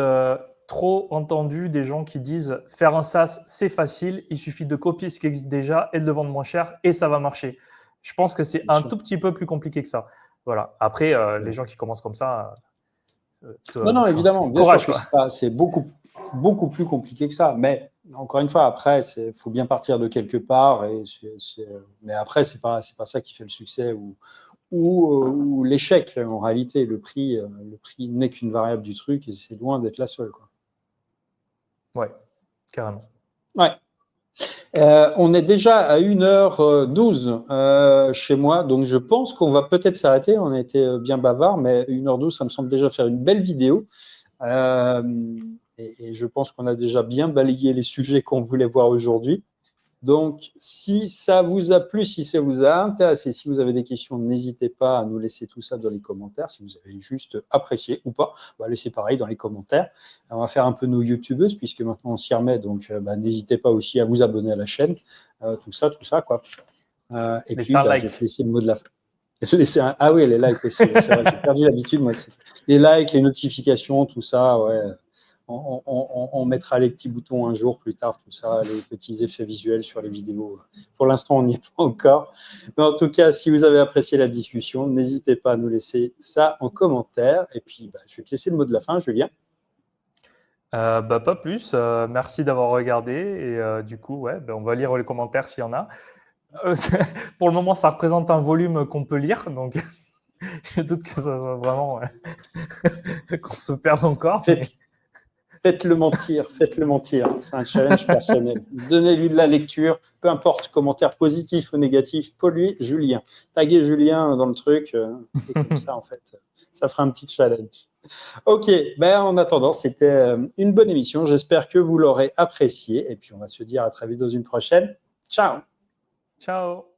trop entendu des gens qui disent faire un SaaS, c'est facile, il suffit de copier ce qui existe déjà et de le vendre moins cher et ça va marcher. Je pense que c'est un tout petit peu plus compliqué que ça. Voilà. Après, les gens qui commencent comme ça, non, évidemment, bien courage, sûr que quoi. c'est beaucoup plus compliqué que ça. Mais encore une fois, après, il faut bien partir de quelque part. Mais après, c'est pas ça qui fait le succès ou l'échec. En réalité, le prix n'est qu'une variable du truc et c'est loin d'être la seule, quoi. Ouais, carrément. Ouais. On est déjà à 1h12 chez moi, donc je pense qu'on va peut-être s'arrêter. On a été bien bavard, mais 1h12, ça me semble déjà faire une belle vidéo. Et je pense qu'on a déjà bien balayé les sujets qu'on voulait voir aujourd'hui. Donc, si ça vous a plu, si ça vous a intéressé, si vous avez des questions, n'hésitez pas à nous laisser tout ça dans les commentaires. Si vous avez juste apprécié ou pas, laissez pareil dans les commentaires. On va faire un peu nos youtubeuses, puisque maintenant on s'y remet. Donc, n'hésitez pas aussi à vous abonner à la chaîne. Tout ça, quoi. Et puis, je vais te laisser le mot de la fin. Ah oui, les likes aussi. C'est vrai, j'ai perdu l'habitude, moi. Les likes, les notifications, tout ça, ouais. On mettra les petits boutons un jour plus tard, tout ça, les petits effets visuels sur les vidéos. Pour l'instant, on n'y est pas encore. Mais en tout cas, si vous avez apprécié la discussion, n'hésitez pas à nous laisser ça en commentaire. Et puis, je vais te laisser le mot de la fin, Julien. Pas plus. Merci d'avoir regardé. Et du coup, ouais, on va lire les commentaires s'il y en a. Pour le moment, ça représente un volume qu'on peut lire. Donc, je doute que ça soit vraiment qu'on se perde encore. Faites-le mentir. C'est un challenge personnel. Donnez-lui de la lecture, peu importe, commentaire positif ou négatif, polluez Julien. Taguez Julien dans le truc, et comme ça, en fait, ça fera un petit challenge. Ok, en attendant, c'était une bonne émission. J'espère que vous l'aurez appréciée. Et puis, on va se dire à très vite dans une prochaine. Ciao. Ciao.